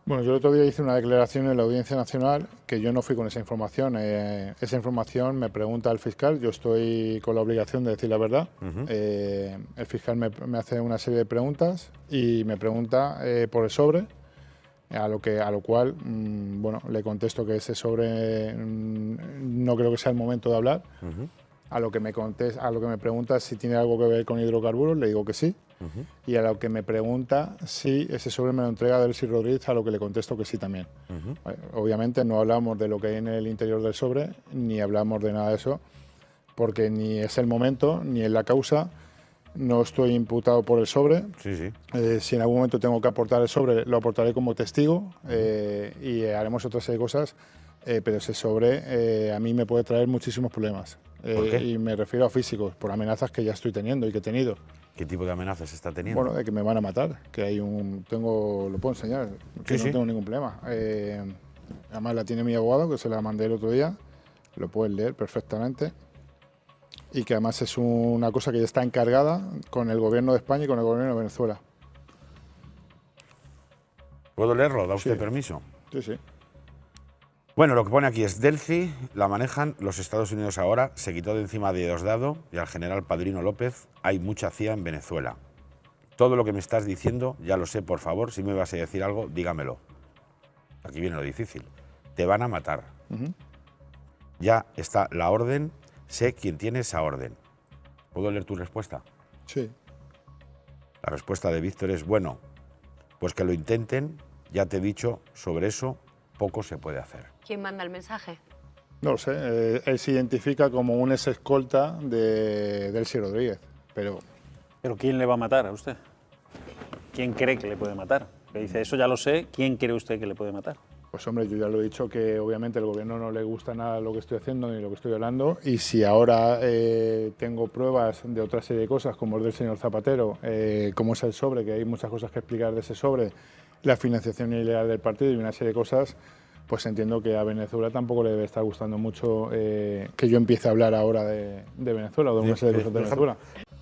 Bueno, yo el otro día hice una declaración en la Audiencia Nacional que yo no fui con esa información. Esa información me pregunta el fiscal, yo estoy con la obligación de decir la verdad. El fiscal me hace una serie de preguntas y me pregunta por el sobre, a lo cual bueno, le contesto que ese sobre no creo que sea el momento de hablar. A lo que me pregunta si tiene algo que ver con hidrocarburos, le digo que sí. Y a lo que me pregunta si ese sobre me lo entrega Delcy Rodríguez, a lo que le contesto que sí también. Obviamente no hablamos de lo que hay en el interior del sobre, ni hablamos de nada de eso, porque ni es el momento, ni es la causa. No estoy imputado por el sobre. Si en algún momento tengo que aportar el sobre, lo aportaré como testigo y haremos otra serie de cosas, pero ese sobre a mí me puede traer muchísimos problemas. ¿Por qué? Y me refiero a físicos, por amenazas que ya estoy teniendo y que he tenido. ¿Qué tipo de amenazas está teniendo? Bueno, de que me van a matar, que hay lo puedo enseñar, que no tengo ningún problema. Además la tiene mi abogado, que se la mandé el otro día, lo puedes leer perfectamente. Y que además es una cosa que ya está encargada con el gobierno de España y con el gobierno de Venezuela. ¿Puedo leerlo? ¿Da usted permiso? Sí, sí. Bueno, lo que pone aquí es: Delcy la manejan los Estados Unidos ahora, se quitó de encima de Diosdado y al general Padrino López. Hay mucha CIA en Venezuela. Todo lo que me estás diciendo, ya lo sé, por favor, si me vas a decir algo, dígamelo. Aquí viene lo difícil. Te van a matar. Ya está la orden, sé quién tiene esa orden. ¿Puedo leer tu respuesta? Sí. La respuesta de Víctor es: bueno, pues que lo intenten, ya te he dicho, sobre eso poco se puede hacer. ¿Quién manda el mensaje? No lo sé, él se identifica como un ex escolta de Delcy Rodríguez, pero... ¿Pero quién le va a matar a usted? ¿Quién cree que le puede matar? Le dice, eso ya lo sé, ¿quién cree usted que le puede matar? Pues hombre, yo ya lo he dicho que obviamente al gobierno no le gusta nada lo que estoy haciendo ni lo que estoy hablando, y si ahora tengo pruebas de otra serie de cosas, como el del señor Zapatero, como es el sobre, que hay muchas cosas que explicar de ese sobre, la financiación ilegal del partido y una serie de cosas, pues entiendo que a Venezuela tampoco le debe estar gustando mucho que yo empiece a hablar ahora de Venezuela o de una serie de cosas de Venezuela.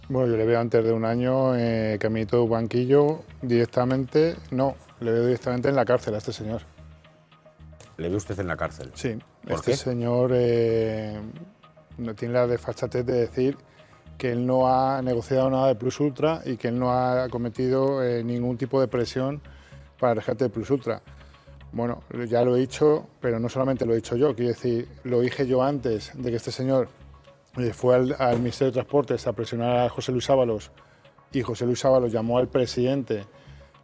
Bueno, yo le veo antes de un año caminito de banquillo directamente, no, le veo directamente en la cárcel a este señor. ¿Le ve usted en la cárcel? Sí, ¿Por qué? Señor no tiene la desfachatez de decir que él no ha negociado nada de Plus Ultra y que él no ha cometido ningún tipo de presión para el rescate de Plus Ultra. Bueno, ya lo he dicho, pero no solamente lo he dicho yo, quiero decir, lo dije yo antes de que este señor fue al Ministerio de Transportes a presionar a José Luis Ábalos y José Luis Ábalos llamó al presidente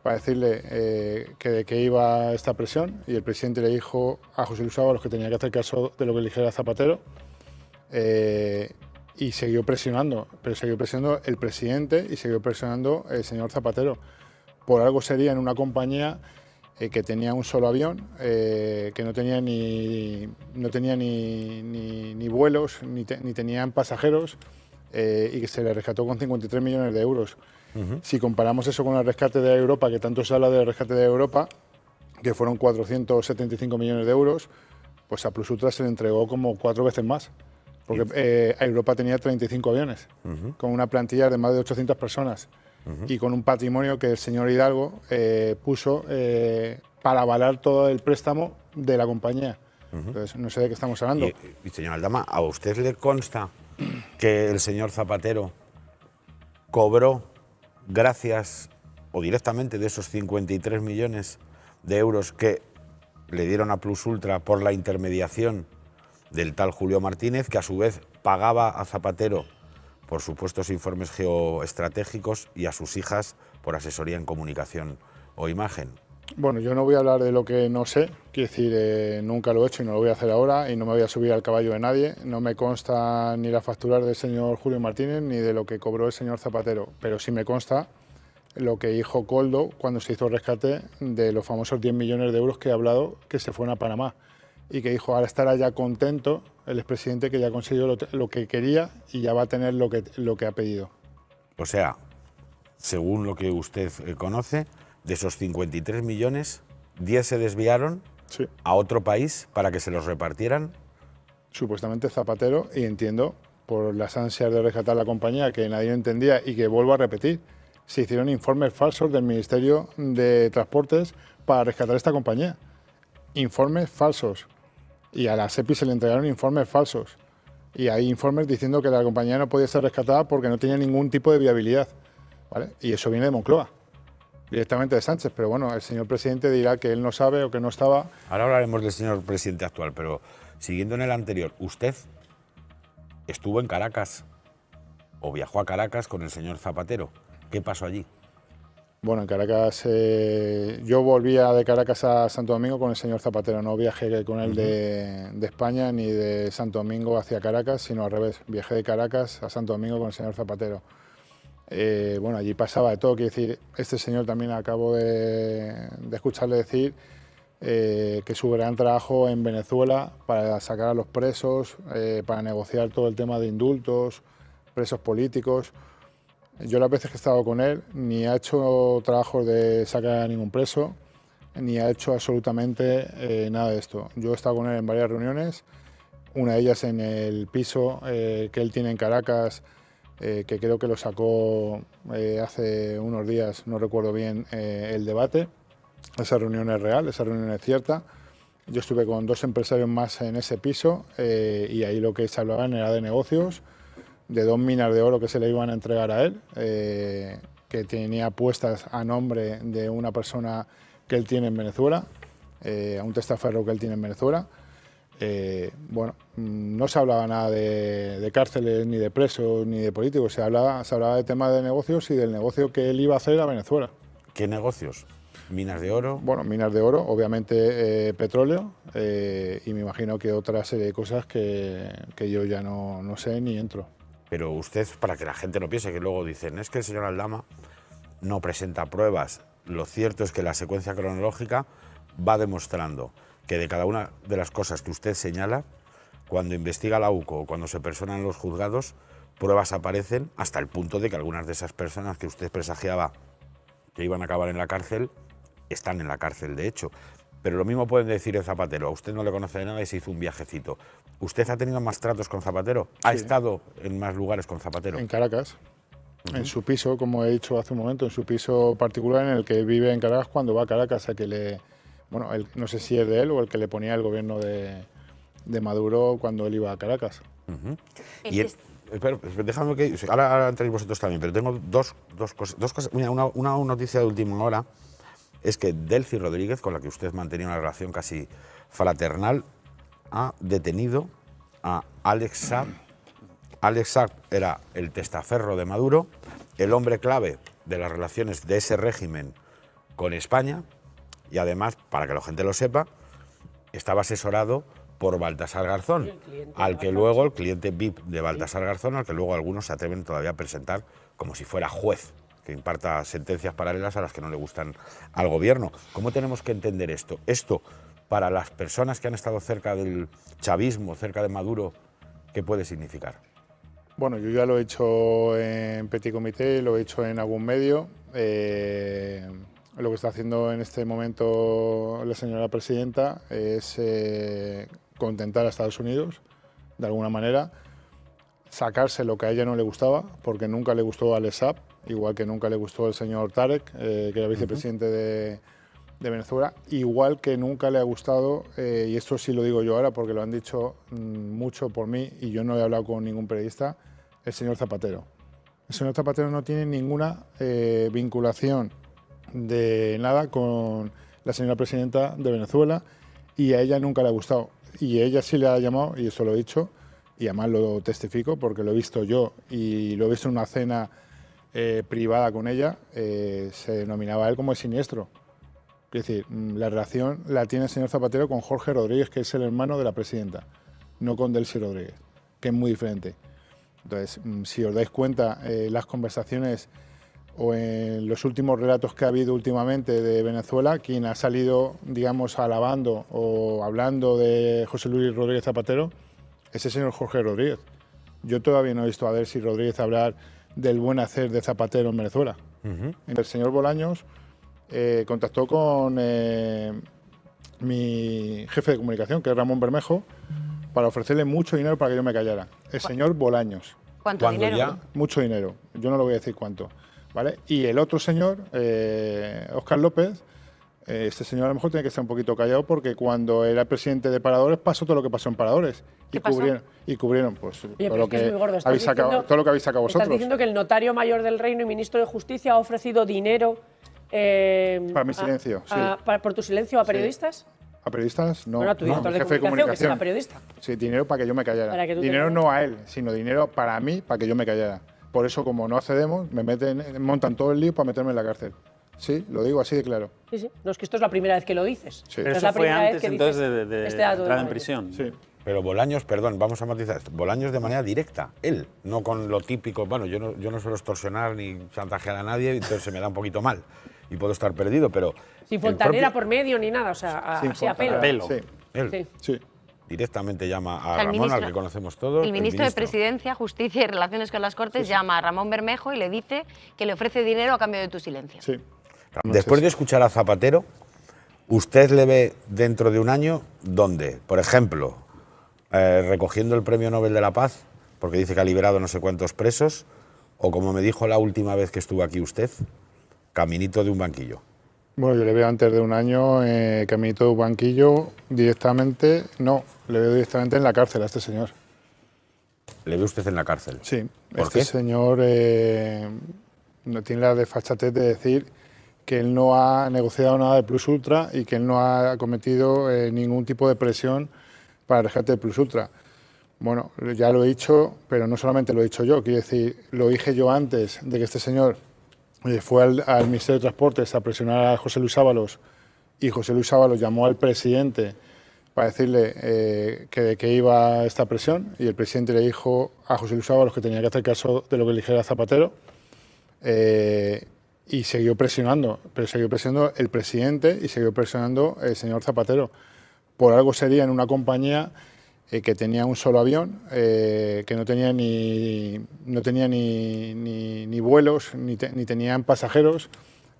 para decirle que de qué iba esta presión y el presidente le dijo a José Luis Ábalos que tenía que hacer caso de lo que le dijera Zapatero y siguió presionando, pero siguió presionando el presidente y siguió presionando el señor Zapatero. Por algo sería en una compañía que tenía un solo avión, que no tenía ni vuelos, ni tenían pasajeros y que se le rescató con 53 millones de euros. Si comparamos eso con el rescate de Europa, que tanto se habla del rescate de Europa, que fueron 475 millones de euros, pues a Plus Ultra se le entregó como 4 veces más, porque Europa tenía 35 aviones, con una plantilla de más de 800 personas y con un patrimonio que el señor Hidalgo puso para avalar todo el préstamo de la compañía. Entonces, no sé de qué estamos hablando. Y señor Aldama, ¿a usted le consta que el señor Zapatero cobró gracias o directamente de esos 53 millones de euros que le dieron a Plus Ultra por la intermediación del tal Julio Martínez, que a su vez pagaba a Zapatero por supuestos informes geoestratégicos y a sus hijas por asesoría en comunicación o imagen? Bueno, yo no voy a hablar de lo que no sé, quiero decir, nunca lo he hecho y no lo voy a hacer ahora y no me voy a subir al caballo de nadie. No me consta ni la factura del señor Julio Martínez ni de lo que cobró el señor Zapatero, pero sí me consta lo que dijo Koldo cuando se hizo el rescate de los famosos 10 millones de euros que he hablado que se fueron a Panamá y que dijo ahora estará ya contento el expresidente que ya consiguió lo que quería y ya va a tener lo que ha pedido. O sea, según lo que usted conoce, de esos 53 millones, 10 se desviaron a otro país para que se los repartieran. Supuestamente Zapatero, y entiendo por las ansias de rescatar la compañía que nadie entendía y que vuelvo a repetir, se hicieron informes falsos del Ministerio de Transportes para rescatar esta compañía. Informes falsos. Y a la SEPI se le entregaron informes falsos. Y hay informes diciendo que la compañía no podía ser rescatada porque no tenía ningún tipo de viabilidad, ¿vale? Y eso viene de Moncloa, directamente de Sánchez. Pero bueno, el señor presidente dirá que él no sabe o que no estaba. Ahora hablaremos del señor presidente actual, pero siguiendo en el anterior, ¿usted estuvo en Caracas o viajó a Caracas con el señor Zapatero? ¿Qué pasó allí? Bueno, en Caracas, yo volvía de Caracas a Santo Domingo con el señor Zapatero, no viajé con él de España ni de Santo Domingo hacia Caracas, sino al revés, viajé de Caracas a Santo Domingo con el señor Zapatero. Bueno, allí pasaba de todo, quiero decir, este señor también acabo de escucharle decir que su gran trabajo en Venezuela para sacar a los presos, para negociar todo el tema de indultos, presos políticos. Yo las veces que he estado con él ni ha hecho trabajos de sacar a ningún preso, ni ha hecho absolutamente nada de esto. Yo he estado con él en varias reuniones, una de ellas en el piso que él tiene en Caracas, que creo que lo sacó hace unos días, no recuerdo bien el debate. Esa reunión es real, esa reunión es cierta. Yo estuve con 2 empresarios más en ese piso y ahí lo que se hablaban era de negocios, de 2 minas de oro que se le iban a entregar a él, que tenía puestas a nombre de una persona que él tiene en Venezuela, a un testaferro que él tiene en Venezuela. Bueno, no se hablaba nada de cárceles, ni de presos, ni de políticos, se hablaba de temas de negocios y del negocio que él iba a hacer a Venezuela. ¿Qué negocios? ¿Minas de oro? Bueno, minas de oro, obviamente petróleo y me imagino que otra serie de cosas que yo ya no sé ni entro. Pero usted, para que la gente no piense que luego dicen, es que el señor Aldama no presenta pruebas. Lo cierto es que la secuencia cronológica va demostrando que de cada una de las cosas que usted señala, cuando investiga la UCO o cuando se personan los juzgados, pruebas aparecen hasta el punto de que algunas de esas personas que usted presagiaba que iban a acabar en la cárcel, están en la cárcel, de hecho. Pero lo mismo pueden decir de Zapatero, a usted no le conoce de nada y se hizo un viajecito. ¿Usted ha tenido más tratos con Zapatero? ¿Ha estado en más lugares con Zapatero? En Caracas, en su piso, como he dicho hace un momento, en su piso particular en el que vive en Caracas cuando va a Caracas, a que le... Bueno, no sé si es de él o el que le ponía el gobierno de Maduro cuando él iba a Caracas. Y espera, déjame que... Ahora entréis vosotros también, pero tengo dos cosas. Mira, una noticia de última hora es que Delcy Rodríguez, con la que usted mantenía una relación casi fraternal, ha detenido a Alex Saab. Alex Saab era el testaferro de Maduro, el hombre clave de las relaciones de ese régimen con España y además, para que la gente lo sepa, estaba asesorado por Baltasar Garzón, al que luego, el cliente VIP de Baltasar Garzón, al que luego algunos se atreven todavía a presentar como si fuera juez, que imparta sentencias paralelas a las que no le gustan al gobierno. ¿Cómo tenemos que entender esto? Esto, para las personas que han estado cerca del chavismo, cerca de Maduro, ¿qué puede significar? Bueno, yo ya lo he hecho en Petit Comité, lo he hecho en algún medio. Lo que está haciendo en este momento la señora presidenta es contentar a Estados Unidos, de alguna manera, sacarse lo que a ella no le gustaba, porque nunca le gustó a Alex Saab, igual que nunca le gustó el señor Tarek, que era vicepresidente de Venezuela, igual que nunca le ha gustado, y esto sí lo digo yo ahora porque lo han dicho mucho por mí y yo no he hablado con ningún periodista, el señor Zapatero. El señor Zapatero no tiene ninguna vinculación de nada con la señora presidenta de Venezuela y a ella nunca le ha gustado. Y ella sí le ha llamado, y eso lo he dicho, y además lo testifico porque lo he visto yo y lo he visto en una cena privada con ella, se denominaba a él como el siniestro. Es decir, la relación la tiene el señor Zapatero con Jorge Rodríguez, que es el hermano de la presidenta, no con Delcy Rodríguez, que es muy diferente. Entonces, si os dais cuenta, las conversaciones o en los últimos relatos que ha habido últimamente de Venezuela, quien ha salido, digamos, alabando o hablando de José Luis Rodríguez Zapatero, es el señor Jorge Rodríguez. Yo todavía no he visto a Delcy Rodríguez hablar del buen hacer de Zapatero en Venezuela. El señor Bolaños contactó con mi jefe de comunicación, que es Ramón Bermejo, para ofrecerle mucho dinero para que yo me callara. El señor Bolaños. ¿Cuánto dinero? Ya? Mucho dinero. Yo no lo voy a decir cuánto. ¿Vale? Y el otro señor, Óscar López, este señor a lo mejor tiene que estar un poquito callado porque cuando era presidente de Paradores pasó todo lo que pasó en Paradores. ¿Qué pasó? Y cubrieron pues, Oye, todo, lo que es muy gordo. habéis sacado, todo lo que habéis sacado vosotros. Estás diciendo que el notario mayor del reino y ministro de Justicia ha ofrecido dinero para mi silencio, sí. ¿Por tu silencio a periodistas? ¿A periodistas? No. Bueno, a tu director mi de jefe comunicación, que será periodista. Sí, dinero para que yo me callara. Para que tú te Dinero calles. no a él, sino dinero para mí, para que yo me callara. Por eso, como no accedemos, montan todo el lío para meterme en la cárcel. Sí, lo digo así de claro. Sí, sí. No, es que esto es la primera vez que lo dices. Sí. Pero Es eso la fue primera vez antes que entonces dices de este dato entrar en momento. prisión. Sí. Pero Bolaños, perdón, vamos a matizar esto. Bolaños de manera directa, él, no con lo típico. Bueno, yo no suelo extorsionar ni chantajear a nadie, entonces se me da un poquito mal y puedo estar perdido, pero. Sin el fontanera propio- por medio ni nada, o sea, Sin así a pelo. fontanera. Pelo. Sí, Él Sí. sí. directamente llama a O sea, el Ramón, al ministro- que conocemos todos. El ministro de Presidencia, Justicia y Relaciones con las Cortes llama a Ramón Bermejo y le dice que le ofrece dinero a cambio de tu silencio. Sí. Después de escuchar a Zapatero, ¿usted le ve dentro de un año dónde? Por ejemplo, recogiendo el Premio Nobel de la Paz, porque dice que ha liberado no sé cuántos presos, o como me dijo la última vez que estuvo aquí usted, caminito de un banquillo. Bueno, yo le veo antes de un año caminito de un banquillo directamente, no, le veo directamente en la cárcel a este señor. ¿Le ve usted en la cárcel? Sí, ¿Por este qué? señor no tiene la desfachatez de decir que él no ha negociado nada de Plus Ultra y que él no ha cometido ningún tipo de presión para el rescate de Plus Ultra. Bueno, ya lo he dicho, pero no solamente lo he dicho yo, quiero decir, lo dije yo antes de que este señor fue al Ministerio de Transportes a presionar a José Luis Ábalos y José Luis Ábalos llamó al presidente para decirle que iba esta presión y el presidente le dijo a José Luis Ábalos que tenía que hacer caso de lo que le dijera Zapatero y siguió presionando, pero siguió presionando el presidente y siguió presionando el señor Zapatero. Por algo sería en una compañía que tenía un solo avión, que no tenía ni vuelos, ni tenían pasajeros,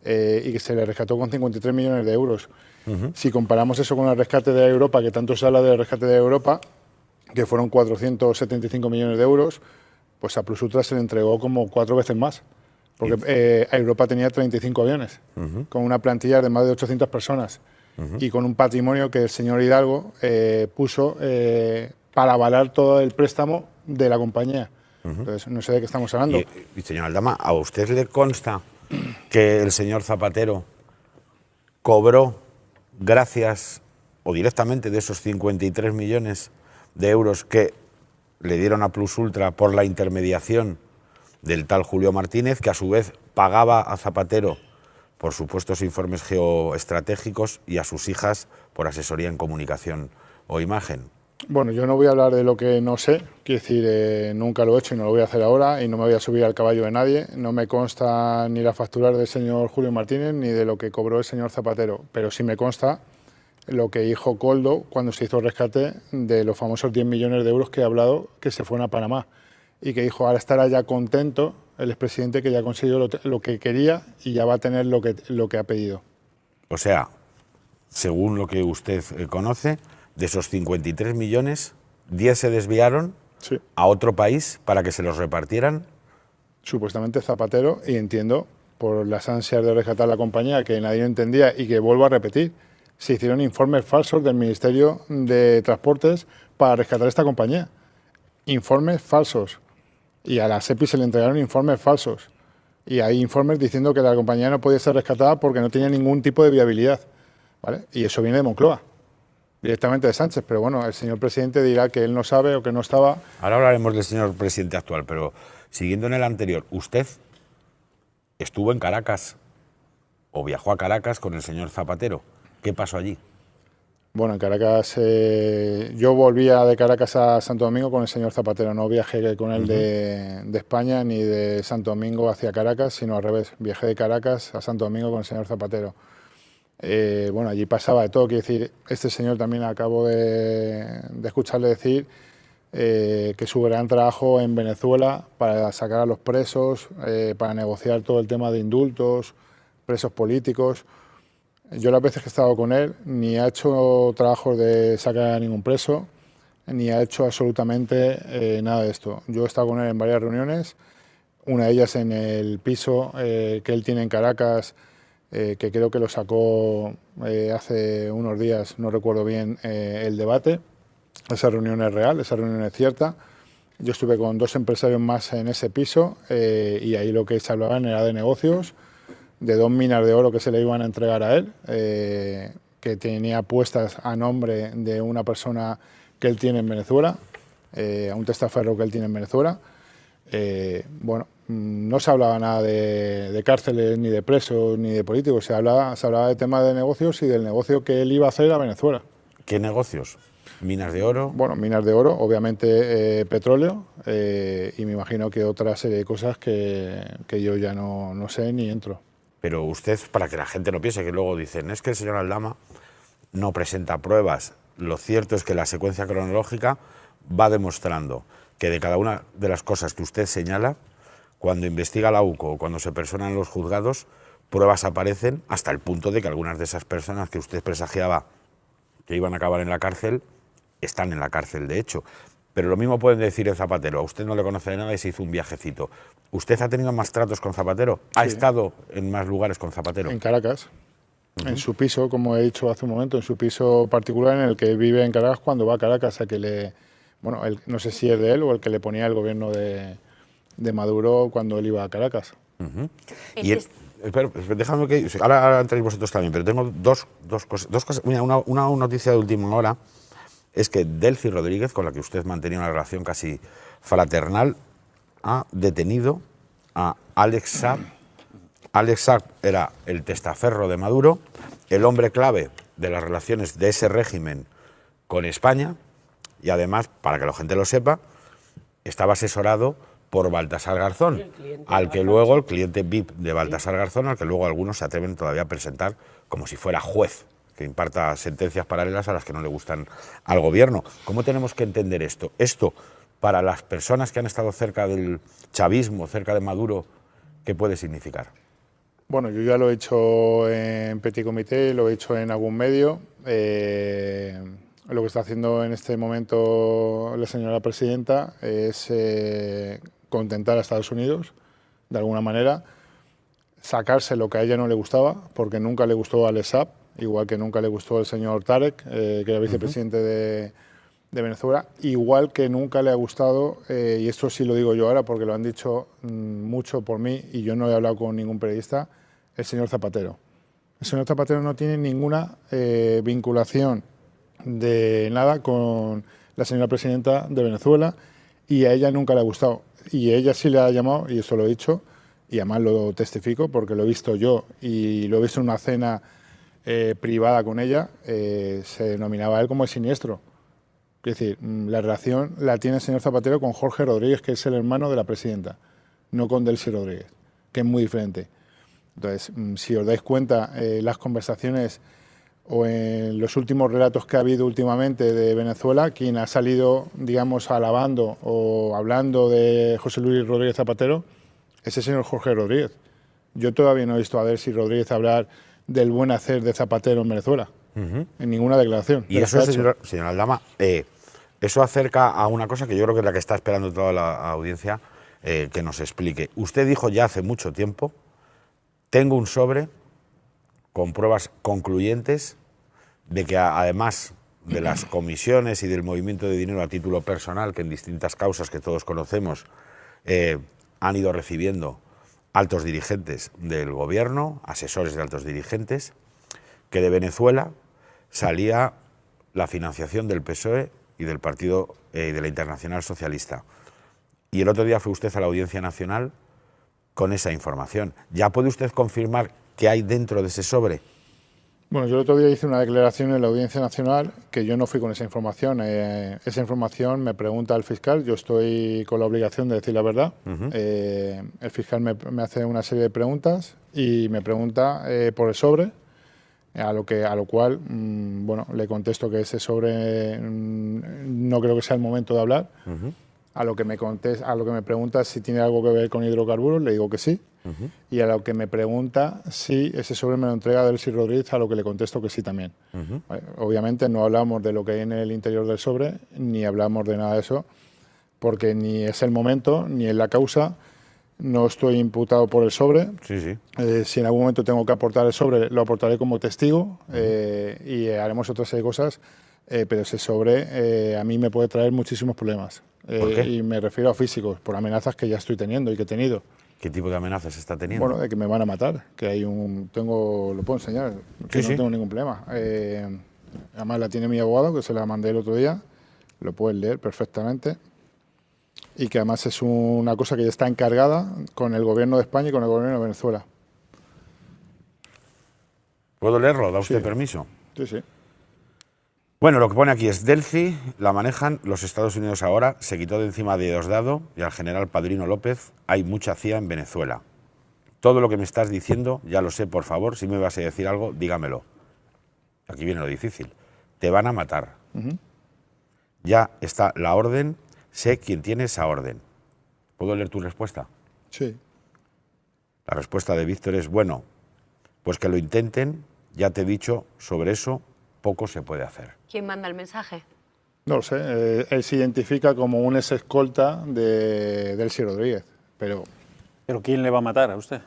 y que se le rescató con 53 millones de euros. Si comparamos eso con el rescate de Europa, que tanto se habla del rescate de Europa, que fueron 475 millones de euros, pues a Plus Ultra se le entregó como 4 veces más. Porque Europa tenía 35 aviones, con una plantilla de más de 800 personas. Y con un patrimonio que el señor Hidalgo puso para avalar todo el préstamo de la compañía. Entonces, no sé de qué estamos hablando. Y señor Aldama, ¿a usted le consta que el señor Zapatero cobró gracias o directamente de esos 53 millones de euros que le dieron a Plus Ultra por la intermediación del tal Julio Martínez, que a su vez pagaba a Zapatero por supuestos informes geoestratégicos y a sus hijas por asesoría en comunicación o imagen? Bueno, yo no voy a hablar de lo que no sé, quiero decir, nunca lo he hecho y no lo voy a hacer ahora y no me voy a subir al caballo de nadie. No me consta ni la factura del señor Julio Martínez ni de lo que cobró el señor Zapatero, pero sí me consta lo que dijo Koldo cuando se hizo el rescate de los famosos 10 millones de euros que he hablado que se fueron a Panamá y que dijo ahora estará ya contento el expresidente que ya consiguió lo que quería y ya va a tener lo que ha pedido. O sea, según lo que usted conoce, de esos 53 millones, 10 se desviaron Sí. a otro país para que se los repartieran. Supuestamente Zapatero, y entiendo por las ansias de rescatar la compañía que nadie entendía y que vuelvo a repetir, se hicieron informes falsos del Ministerio de Transportes para rescatar esta compañía. Informes falsos. Y a la SEPI se le entregaron informes falsos. Y hay informes diciendo que la compañía no podía ser rescatada porque no tenía ningún tipo de viabilidad. ¿Vale? Y eso viene de Moncloa, directamente de Sánchez. Pero bueno, el señor presidente dirá que él no sabe o que no estaba. Ahora hablaremos del señor presidente actual, pero siguiendo en el anterior, usted estuvo en Caracas o viajó a Caracas con el señor Zapatero. ¿Qué pasó allí? Bueno, en Caracas, yo volvía de Caracas a Santo Domingo con el señor Zapatero, no viajé con él de España ni de Santo Domingo hacia Caracas, sino al revés, viajé de Caracas a Santo Domingo con el señor Zapatero. Bueno, allí pasaba de todo, quiero decir, este señor también acabo de escucharle decir que su gran trabajo en Venezuela para sacar a los presos, para negociar todo el tema de indultos, presos políticos. Yo las veces que he estado con él ni ha hecho trabajos de sacar a ningún preso, ni ha hecho absolutamente nada de esto. Yo he estado con él en varias reuniones, una de ellas en el piso que él tiene en Caracas, que creo que lo sacó hace unos días, no recuerdo bien el debate. Esa reunión es real, esa reunión es cierta. Yo estuve con 2 empresarios más en ese piso y ahí lo que se hablaban era de negocios, de 2 minas de oro que se le iban a entregar a él, que tenía puestas a nombre de una persona que él tiene en Venezuela, a un testaferro que él tiene en Venezuela. Bueno, no se hablaba nada de cárceles, ni de presos, ni de políticos, se hablaba de temas de negocios y del negocio que él iba a hacer a Venezuela. ¿Qué negocios? ¿Minas de oro? Bueno, minas de oro, obviamente petróleo y me imagino que otra serie de cosas que yo ya no sé ni entro. Pero usted, para que la gente no piense que luego dicen, es que el señor Aldama no presenta pruebas. Lo cierto es que la secuencia cronológica va demostrando que de cada una de las cosas que usted señala, cuando investiga la UCO o cuando se personan los juzgados, pruebas aparecen hasta el punto de que algunas de esas personas que usted presagiaba que iban a acabar en la cárcel, están en la cárcel de hecho. Pero lo mismo pueden decir de Zapatero, a usted no le conoce de nada y se hizo un viajecito. ¿Usted ha tenido más tratos con Zapatero? ¿Ha estado en más lugares con Zapatero? En Caracas, en su piso, como he dicho hace un momento, en su piso particular en el que vive en Caracas cuando va a Caracas, a que le... Bueno, no sé si es de él o el que le ponía el gobierno de Maduro cuando él iba a Caracas. Y déjame que... Ahora entréis vosotros también, pero tengo dos cosas. Mira, una noticia de última hora es que Delcy Rodríguez, con la que usted mantenía una relación casi fraternal, ha detenido a Alex Saab. Alex Saab era el testaferro de Maduro, el hombre clave de las relaciones de ese régimen con España, y además, para que la gente lo sepa, estaba asesorado por Baltasar Garzón, al que luego, el cliente VIP de Baltasar Garzón, al que luego algunos se atreven todavía a presentar como si fuera juez, que imparta sentencias paralelas a las que no le gustan al gobierno. ¿Cómo tenemos que entender esto? Esto, para las personas que han estado cerca del chavismo, cerca de Maduro, ¿qué puede significar? Bueno, yo ya lo he hecho en Petit Comité, lo he hecho en algún medio. Lo que está haciendo en este momento la señora presidenta es contentar a Estados Unidos, de alguna manera, sacarse lo que a ella no le gustaba, porque nunca le gustó a Alex Saab, igual que nunca le gustó el señor Tarek, que era vicepresidente de Venezuela, igual que nunca le ha gustado, y esto sí lo digo yo ahora porque lo han dicho mucho por mí y yo no he hablado con ningún periodista, el señor Zapatero. El señor Zapatero no tiene ninguna vinculación de nada con la señora presidenta de Venezuela y a ella nunca le ha gustado. Y ella sí le ha llamado, y eso lo he dicho, y además lo testifico porque lo he visto yo y lo he visto en una cena privada con ella, se denominaba a él como el siniestro. Es decir, la relación la tiene el señor Zapatero con Jorge Rodríguez, que es el hermano de la presidenta, no con Delcy Rodríguez, que es muy diferente. Entonces, si os dais cuenta, las conversaciones o en los últimos relatos que ha habido últimamente de Venezuela, quien ha salido, digamos, alabando o hablando de José Luis Rodríguez Zapatero es el señor Jorge Rodríguez. Yo todavía no he visto a Delcy Rodríguez hablar del buen hacer de Zapatero en Venezuela, en ninguna declaración. Y eso, señor Aldama, eso acerca a una cosa que yo creo que es la que está esperando toda la audiencia que nos explique. Usted dijo ya hace mucho tiempo, tengo un sobre con pruebas concluyentes de que además de las comisiones y del movimiento de dinero a título personal que en distintas causas que todos conocemos han ido recibiendo altos dirigentes del gobierno, asesores de altos dirigentes, que de Venezuela salía la financiación del PSOE y del Partido de la Internacional Socialista. Y el otro día fue usted a la Audiencia Nacional con esa información. ¿Ya puede usted confirmar qué hay dentro de ese sobre? Bueno, yo el otro día hice una declaración en la Audiencia Nacional que yo no fui con esa información. Esa información me pregunta el fiscal, yo estoy con la obligación de decir la verdad. El fiscal me hace una serie de preguntas y me pregunta por el sobre, a lo cual bueno, le contesto que ese sobre no creo que sea el momento de hablar. A lo que me pregunta si tiene algo que ver con hidrocarburos, le digo que sí. Y a lo que me pregunta si ese sobre me lo entrega Delcy Rodríguez, a lo que le contesto que sí también. Obviamente no hablamos de lo que hay en el interior del sobre, ni hablamos de nada de eso, porque ni es el momento, ni es la causa. no estoy imputado por el sobre. Sí, sí. Si en algún momento tengo que aportar el sobre, lo aportaré como testigo y haremos otra serie de cosas, pero ese sobre a mí me puede traer muchísimos problemas. ¿Por qué? Y me refiero a físicos, por amenazas que ya estoy teniendo y que he tenido. ¿Qué tipo de amenazas está teniendo? Bueno, de que me van a matar, que hay lo puedo enseñar, que Sí, no sí. tengo ningún problema. Además la tiene mi abogado, que se la mandé el otro día, lo puedes leer perfectamente. Y que además es una cosa que ya está encargada con el gobierno de España y con el gobierno de Venezuela. ¿Puedo leerlo? ¿Da usted Sí. permiso? Sí, sí. Bueno, lo que pone aquí es Delphi, la manejan los Estados Unidos ahora, se quitó de encima de Diosdado y al general Padrino López, hay mucha CIA en Venezuela. Todo lo que me estás diciendo, ya lo sé, por favor, si me vas a decir algo, dígamelo. Aquí viene lo difícil. Te van a matar. Ya está la orden, sé quién tiene esa orden. ¿Puedo leer tu respuesta? Sí. La respuesta de Víctor es, bueno, pues que lo intenten, ya te he dicho, sobre eso poco se puede hacer. ¿Quién manda el mensaje? No lo sé, él se identifica como un ex escolta de Delcy Rodríguez, pero ¿Pero quién le va a matar a usted?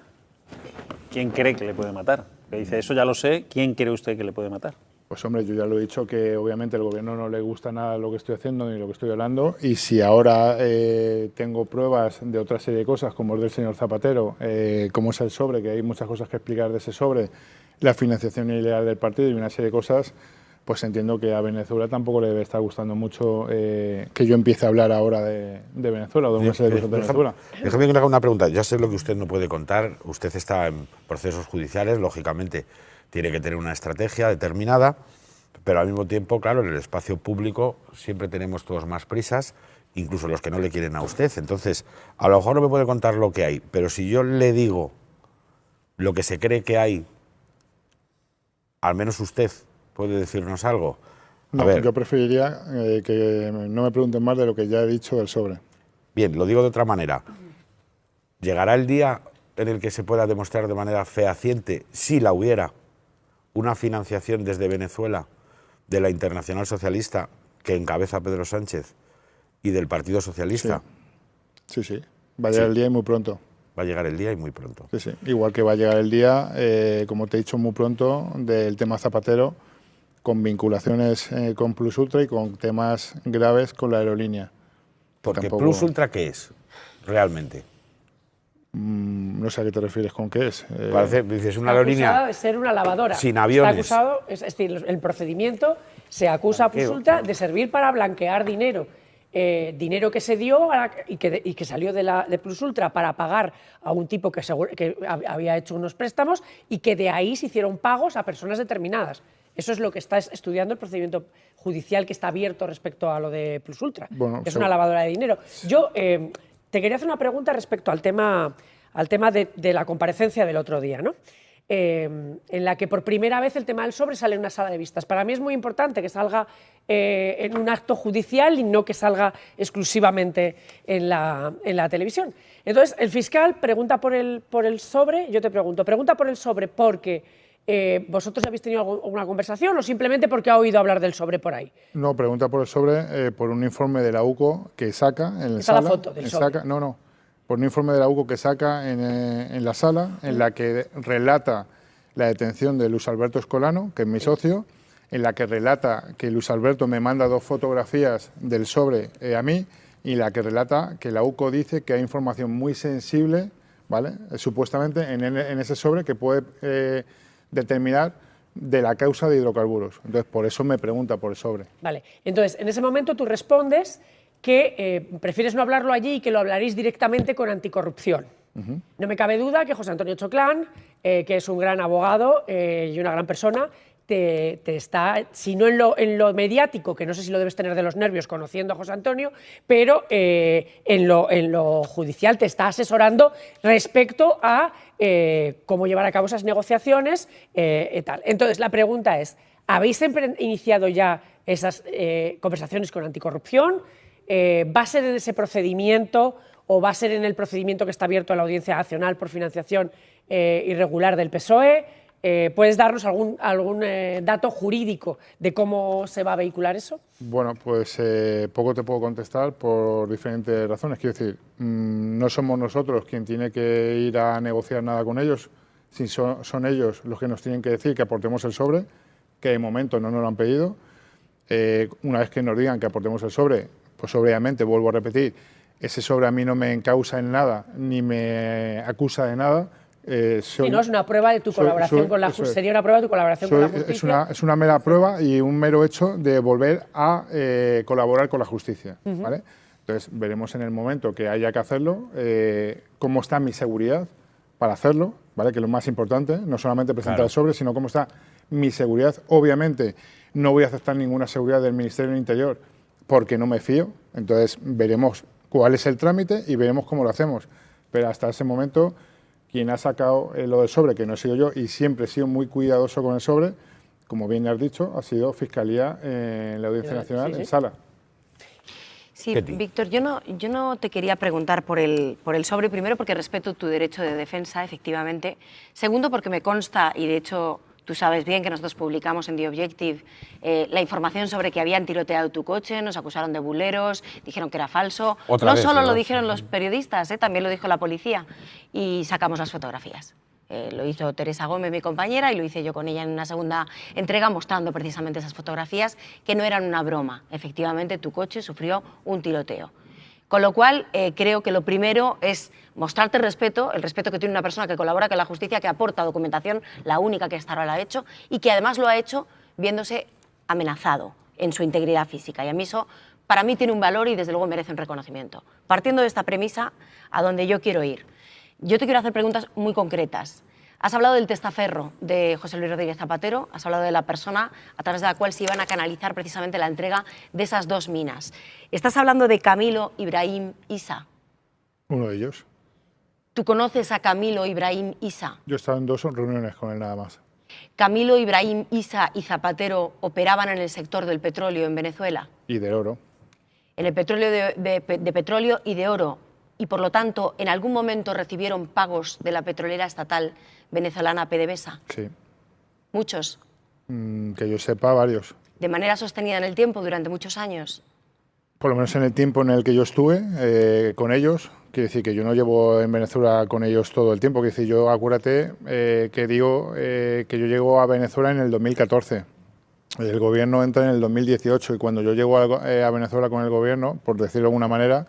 ¿Quién cree que le puede matar? Que dice, eso ya lo sé, ¿quién cree usted que le puede matar? pues hombre, yo ya lo he dicho que obviamente al gobierno no le gusta nada lo que estoy haciendo ni lo que estoy hablando, y si ahora tengo pruebas de otra serie de cosas, como el del señor Zapatero, como es el sobre, que hay muchas cosas que explicar de ese sobre, la financiación ilegal del partido y una serie de cosas, pues entiendo que a Venezuela tampoco le debe estar gustando mucho que yo empiece a hablar ahora de Venezuela o de una serie de cosas de Venezuela. Déjame que le haga una pregunta. Ya sé lo que usted no puede contar. Usted está en procesos judiciales, lógicamente tiene que tener una estrategia determinada, pero al mismo tiempo, claro, en el espacio público siempre tenemos todos más prisas, incluso los que no le quieren a usted. Entonces, a lo mejor no me puede contar lo que hay, pero si yo le digo lo que se cree que hay, al menos usted puede decirnos algo. A No, ver, yo preferiría que no me pregunten más de lo que ya he dicho del sobre. bien, lo digo de otra manera. ¿Llegará el día en el que se pueda demostrar de manera fehaciente, si la hubiera, una financiación desde Venezuela de la Internacional Socialista que encabeza Pedro Sánchez y del Partido Socialista? Sí, sí. Va a llegar el día y muy pronto. Va a llegar el día y muy pronto. Sí, sí. Igual que va a llegar el día, como te he dicho, muy pronto, del tema Zapatero, con vinculaciones con Plus Ultra y con temas graves con la aerolínea. Porque Tampoco- Plus Ultra, ¿qué es realmente? No sé a qué te refieres con qué es. Parece, dices, una Está aerolínea acusada de ser una lavadora. sin aviones. Está acusado, es decir, el procedimiento se acusa a Plus Ultra de servir para blanquear dinero. Dinero que se dio y que salió de Plus Ultra para pagar a un tipo que había hecho unos préstamos y que de ahí se hicieron pagos a personas determinadas. Eso es lo que está estudiando el procedimiento judicial que está abierto respecto a lo de Plus Ultra, Bueno, que es una lavadora de dinero. Yo te quería hacer una pregunta respecto al tema de la comparecencia del otro día, ¿no? En la que por primera vez el tema del sobre sale en una sala de vistas. Para mí es muy importante que salga en un acto judicial y no que salga exclusivamente en la televisión. Entonces, el fiscal pregunta por el sobre, yo te pregunto, ¿pregunta por el sobre porque vosotros habéis tenido alguna conversación o simplemente porque ha oído hablar del sobre por ahí? No, pregunta por el sobre, por un informe de la UCO que saca en la Está la sala. foto del sobre. Por un informe de la UCO que saca en la sala, en la que relata la detención de Luis Alberto Escolano, que es mi socio, en la que relata que Luis Alberto me manda 2 fotografías del sobre a mí, y en la que relata que la UCO dice que hay información muy sensible, ¿vale? Supuestamente en ese sobre que puede determinar de la causa de hidrocarburos. Entonces, por eso me pregunta por el sobre. Vale, entonces en ese momento tú respondes que prefieres no hablarlo allí y que lo hablaréis directamente con Anticorrupción. No me cabe duda que José Antonio Choclán, que es un gran abogado y una gran persona, te está, si no en lo mediático, que no sé si lo debes tener de los nervios conociendo a José Antonio, pero en lo judicial te está asesorando respecto a cómo llevar a cabo esas negociaciones y tal. Entonces, la pregunta es, ¿habéis iniciado ya esas conversaciones con Anticorrupción? ¿Va a ser en ese procedimiento o va a ser en el procedimiento que está abierto a la Audiencia Nacional por financiación irregular del PSOE? ¿Puedes darnos algún dato jurídico de cómo se va a vehicular eso? Bueno, pues poco te puedo contestar por diferentes razones. Quiero decir, no somos nosotros quien tiene que ir a negociar nada con ellos, si son ellos los que nos tienen que decir que aportemos el sobre, que de momento no nos lo han pedido. Una vez que nos digan que aportemos el sobre, pues obviamente, vuelvo a repetir, ese sobre a mí no me encausa en nada, ni me acusa de nada. Si no, es una prueba de tu colaboración con la justicia. Sería una prueba de tu colaboración con la justicia. Es una mera prueba y un mero hecho de volver a colaborar con la justicia. ¿Vale? Entonces, veremos en el momento que haya que hacerlo, cómo está mi seguridad para hacerlo, ¿vale? Que es lo más importante, no solamente presentar el sobre, sino cómo está mi seguridad. Obviamente, no voy a aceptar ninguna seguridad del Ministerio del Interior porque no me fío. Entonces, veremos cuál es el trámite y veremos cómo lo hacemos. Pero hasta ese momento, quien ha sacado lo del sobre, que no he sido yo, y siempre he sido muy cuidadoso con el sobre, como bien has dicho, ha sido Fiscalía en la Audiencia Nacional, en sala. Sí, Víctor, yo no te quería preguntar por el sobre, primero porque respeto tu derecho de defensa, efectivamente. Segundo, porque me consta, y de hecho tú sabes bien que nosotros publicamos en The Objective la información sobre que habían tiroteado tu coche, nos acusaron de buleros, dijeron que era falso. No solo lo dijeron los periodistas, también lo dijo la policía, y sacamos las fotografías. Lo hizo Teresa Gómez, mi compañera, y lo hice yo con ella en una segunda entrega, mostrando precisamente esas fotografías que no eran una broma. Efectivamente, tu coche sufrió un tiroteo. Con lo cual, creo que lo primero es mostrarte respeto, el respeto que tiene una persona que colabora con la justicia, que aporta documentación, la única que hasta ahora la ha hecho, y que además lo ha hecho viéndose amenazado en su integridad física. Y a mí eso, para mí, tiene un valor y desde luego merece un reconocimiento. Partiendo de esta premisa, a donde yo quiero ir. Yo te quiero hacer preguntas muy concretas. Has hablado del testaferro de José Luis Rodríguez Zapatero, has hablado de la persona a través de la cual se iban a canalizar precisamente la entrega de esas dos minas. Estás hablando de Camilo Ibrahim Issa. Uno de ellos. ¿Tú conoces a Camilo Ibrahim Issa? Yo he estado en 2 reuniones con él nada más. ¿Camilo Ibrahim Issa y Zapatero operaban en el sector del petróleo en Venezuela? Y del oro. En el petróleo de petróleo y de oro. Y, por lo tanto, ¿en algún momento recibieron pagos de la petrolera estatal venezolana PDVSA? Sí. ¿Muchos? Que yo sepa, varios. ¿De manera sostenida en el tiempo durante muchos años? Por lo menos en el tiempo en el que yo estuve con ellos. Quiere decir que yo no llevo en Venezuela con ellos todo el tiempo. Quiere decir, yo acuérdate que digo que yo llego a Venezuela en el 2014. El gobierno entra en el 2018 y cuando yo llego a Venezuela con el gobierno, por decirlo de alguna manera,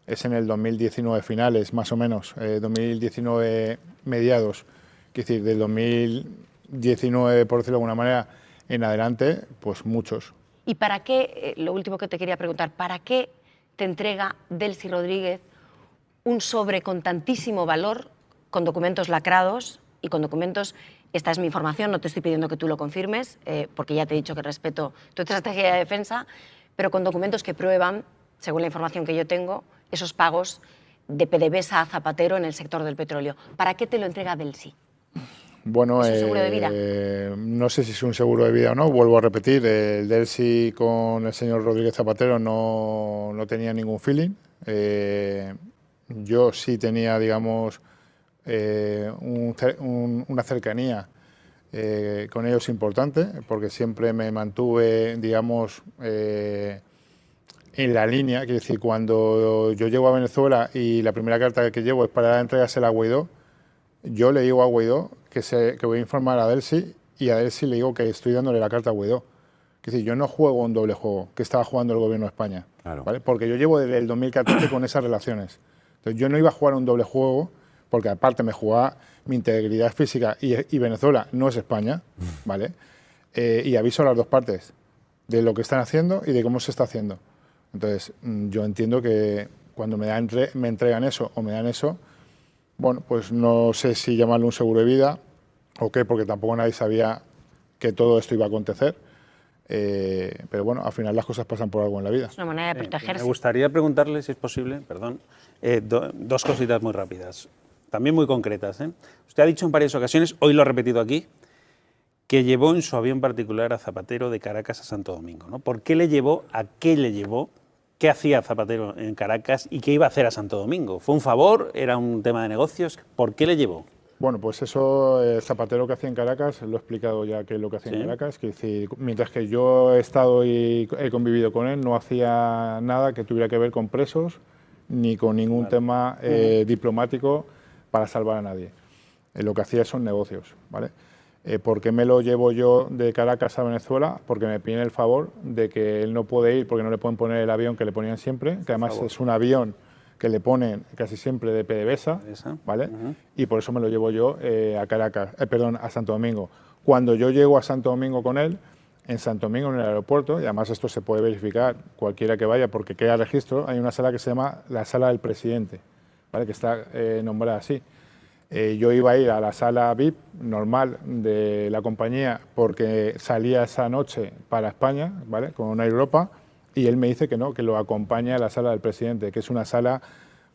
es en el 2019 finales, más o menos, 2019 mediados. Es decir, del 2019, por decirlo de alguna manera, en adelante, pues muchos. ¿Y para qué, lo último que te quería preguntar, para qué te entrega Delcy Rodríguez un sobre con tantísimo valor, con documentos lacrados y con documentos, esta es mi información, no te estoy pidiendo que tú lo confirmes, porque ya te he dicho que respeto tu estrategia de defensa, pero con documentos que prueban, según la información que yo tengo, esos pagos de PDVSA a Zapatero en el sector del petróleo? ¿Para qué te lo entrega Delcy? Bueno, ¿Es un seguro de vida? No sé si es un seguro de vida o no, vuelvo a repetir, el Delcy con el señor Rodríguez Zapatero no tenía ningún feeling. Yo sí tenía, digamos, una cercanía con ellos importante, porque siempre me mantuve, digamos, en la línea. Quiero decir, cuando yo llego a Venezuela y la primera carta que llevo es para entregársela a Guaidó, yo le digo a Guaidó que voy a informar a Delcy y a Delcy le digo que estoy dándole la carta a Guaidó. Es decir, yo no juego un doble juego que estaba jugando el gobierno de España, Claro. ¿vale? Porque yo llevo desde el 2014 con esas relaciones. Entonces, yo no iba a jugar un doble juego porque aparte me jugaba mi integridad física y Venezuela no es España, ¿vale? Y aviso a las dos partes de lo que están haciendo y de cómo se está haciendo. Entonces, yo entiendo que cuando me entregan eso o me dan eso, bueno, pues no sé si llamarlo un seguro de vida o qué, porque tampoco nadie sabía que todo esto iba a acontecer. Pero bueno, al final las cosas pasan por algo en la vida. Es una manera de protegerse. Me gustaría preguntarle, si es posible, perdón, dos cositas muy rápidas, también muy concretas. Usted ha dicho en varias ocasiones, hoy lo ha repetido aquí, que llevó en su avión particular a Zapatero de Caracas a Santo Domingo, ¿no? ¿Por qué le llevó? ¿A qué le llevó? ¿Qué hacía Zapatero en Caracas y qué iba a hacer a Santo Domingo? ¿Fue un favor? ¿Era un tema de negocios? ¿Por qué le llevó? Bueno, pues eso, Zapatero que hacía en Caracas, lo he explicado ya que es lo que hacía en Caracas, que decir, mientras que yo he estado y he convivido con él, no hacía nada que tuviera que ver con presos ni con ningún tema diplomático para salvar a nadie. Lo que hacía son negocios, ¿vale? ¿Por qué me lo llevo yo de Caracas a Venezuela? Porque me piden el favor de que él no puede ir porque no le pueden poner el avión que le ponían siempre, que además es un avión que le ponen casi siempre de PDVSA, ¿vale? Y por eso me lo llevo yo a Caracas, a Santo Domingo. Cuando yo llego a Santo Domingo con él, en Santo Domingo, en el aeropuerto, y además esto se puede verificar cualquiera que vaya porque queda registro, hay una sala que se llama la Sala del Presidente, ¿vale? Que está nombrada así. Yo iba a ir a la sala VIP normal de la compañía porque salía esa noche para España, ¿vale? Con Air Europa, y él me dice que no, que lo acompaña a la sala del presidente, que es una sala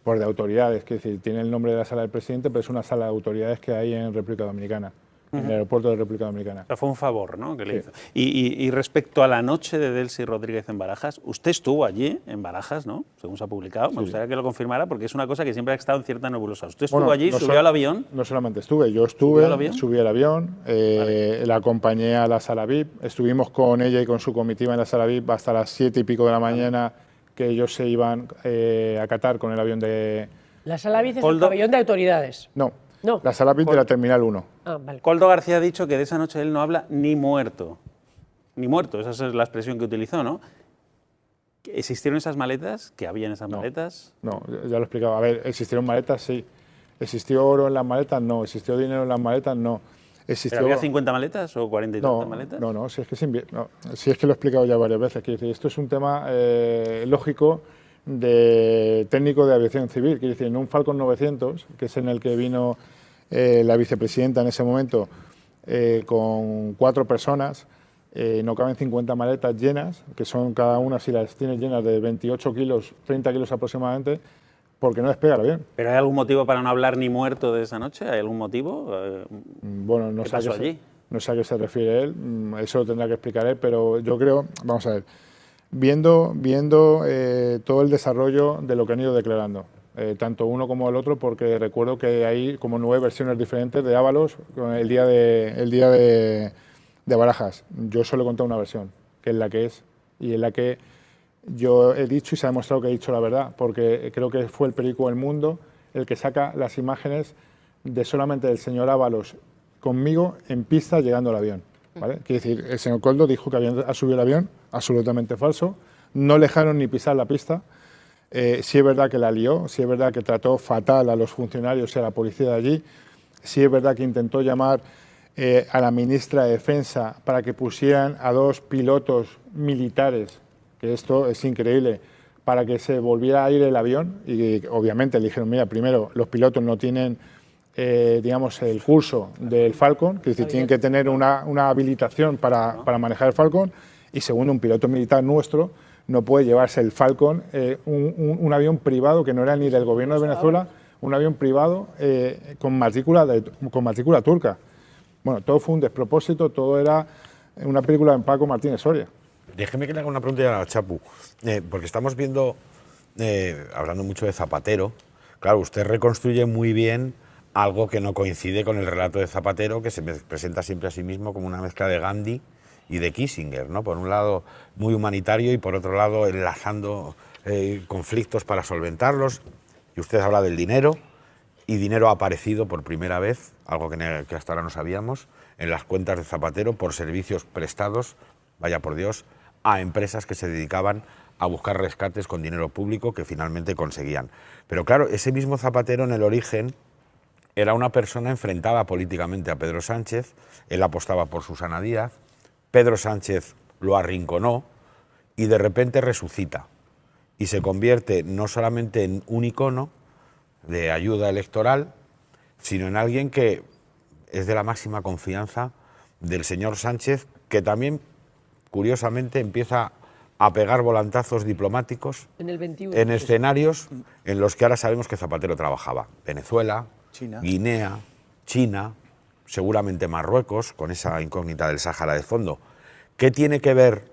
por de autoridades, que es decir, tiene el nombre de la sala del presidente, pero es una sala de autoridades que hay en República Dominicana, en el aeropuerto de República Dominicana. O sea, fue un favor, ¿no?, que le hizo. Y respecto a la noche de Delcy Rodríguez en Barajas, usted estuvo allí en Barajas, ¿no?, según se ha publicado. Me gustaría que lo confirmara porque es una cosa que siempre ha estado en cierta nebulosa. ¿Usted estuvo allí, subió al avión? No solamente estuve, yo estuve, subí al avión, la acompañé a la sala VIP, estuvimos con ella y con su comitiva en la sala VIP hasta las 7 y pico de la mañana, que ellos se iban a Qatar con el avión de... La sala VIP es el pabellón de autoridades. No. La sala VIP de la Terminal 1. Ah, vale. Koldo García ha dicho que de esa noche él no habla ni muerto. Ni muerto, esa es la expresión que utilizó, ¿no? ¿Existieron esas maletas? ¿Qué había en esas maletas? No, ya lo he explicado. A ver, ¿existieron maletas? Sí. ¿Existió oro en las maletas? No. ¿Existió dinero en las maletas? No. ¿Pero había 50 maletas o 40 y tantas maletas? No, si es que lo he explicado ya varias veces. Quiero decir, esto es un tema lógico de técnico de aviación civil. Quiero decir, en un Falcon 900, que es en el que vino la vicepresidenta en ese momento, con 4 personas, no caben 50 maletas llenas, que son cada una, si las tienes llenas, de 28 kilos, 30 kilos aproximadamente, porque no despega el avión. ¿Pero hay algún motivo para no hablar ni muerto de esa noche? ¿Hay algún motivo? Bueno, no ¿Qué sé pasó allí? No sé a qué se refiere él, eso lo tendrá que explicar él, pero yo creo, vamos a ver, viendo todo el desarrollo de lo que han ido declarando, tanto uno como el otro, porque recuerdo que hay como 9 versiones diferentes de Ábalos el día de Barajas. Yo solo he contado una versión, que es la que es, y en la que yo he dicho y se ha demostrado que he dicho la verdad, porque creo que fue el periódico El Mundo el que saca las imágenes de solamente del señor Ábalos conmigo en pista llegando al avión, ¿vale? Quiere decir, el señor Koldo dijo que ha subido el avión, absolutamente falso, no le dejaron ni pisar la pista. Sí es verdad que la lió, sí es verdad que trató fatal a los funcionarios y a la policía de allí, sí es verdad que intentó llamar a la ministra de Defensa para que pusieran a 2 pilotos militares, que esto es increíble, para que se volviera a ir el avión, y obviamente le dijeron, mira, primero, los pilotos no tienen, digamos, el curso del Falcon, que es decir, tienen que tener una habilitación para manejar el Falcon, y segundo, un piloto militar nuestro no puede llevarse el Falcon, un avión privado que no era ni del gobierno de Venezuela, un avión privado con matrícula turca. Bueno, todo fue un despropósito, todo era una película de Paco Martínez Soria. Déjeme que le haga una pregunta a Chapu, porque estamos viendo, hablando mucho de Zapatero, claro, usted reconstruye muy bien algo que no coincide con el relato de Zapatero, que se presenta siempre a sí mismo como una mezcla de Gandhi y de Kissinger, ¿no? Por un lado muy humanitario y por otro lado enlazando conflictos para solventarlos. Y usted habla del dinero, y dinero ha aparecido por primera vez, algo que hasta ahora no sabíamos, en las cuentas de Zapatero por servicios prestados, vaya por Dios, a empresas que se dedicaban a buscar rescates con dinero público que finalmente conseguían. Pero claro, ese mismo Zapatero en el origen era una persona enfrentada políticamente a Pedro Sánchez, él apostaba por Susana Díaz, Pedro Sánchez lo arrinconó y de repente resucita y se convierte no solamente en un icono de ayuda electoral, sino en alguien que es de la máxima confianza del señor Sánchez, que también, curiosamente, empieza a pegar volantazos diplomáticos en el 21, en escenarios en los que ahora sabemos que Zapatero trabajaba. Venezuela, China, Guinea, China, seguramente Marruecos, con esa incógnita del Sáhara de fondo. ¿Qué tiene que ver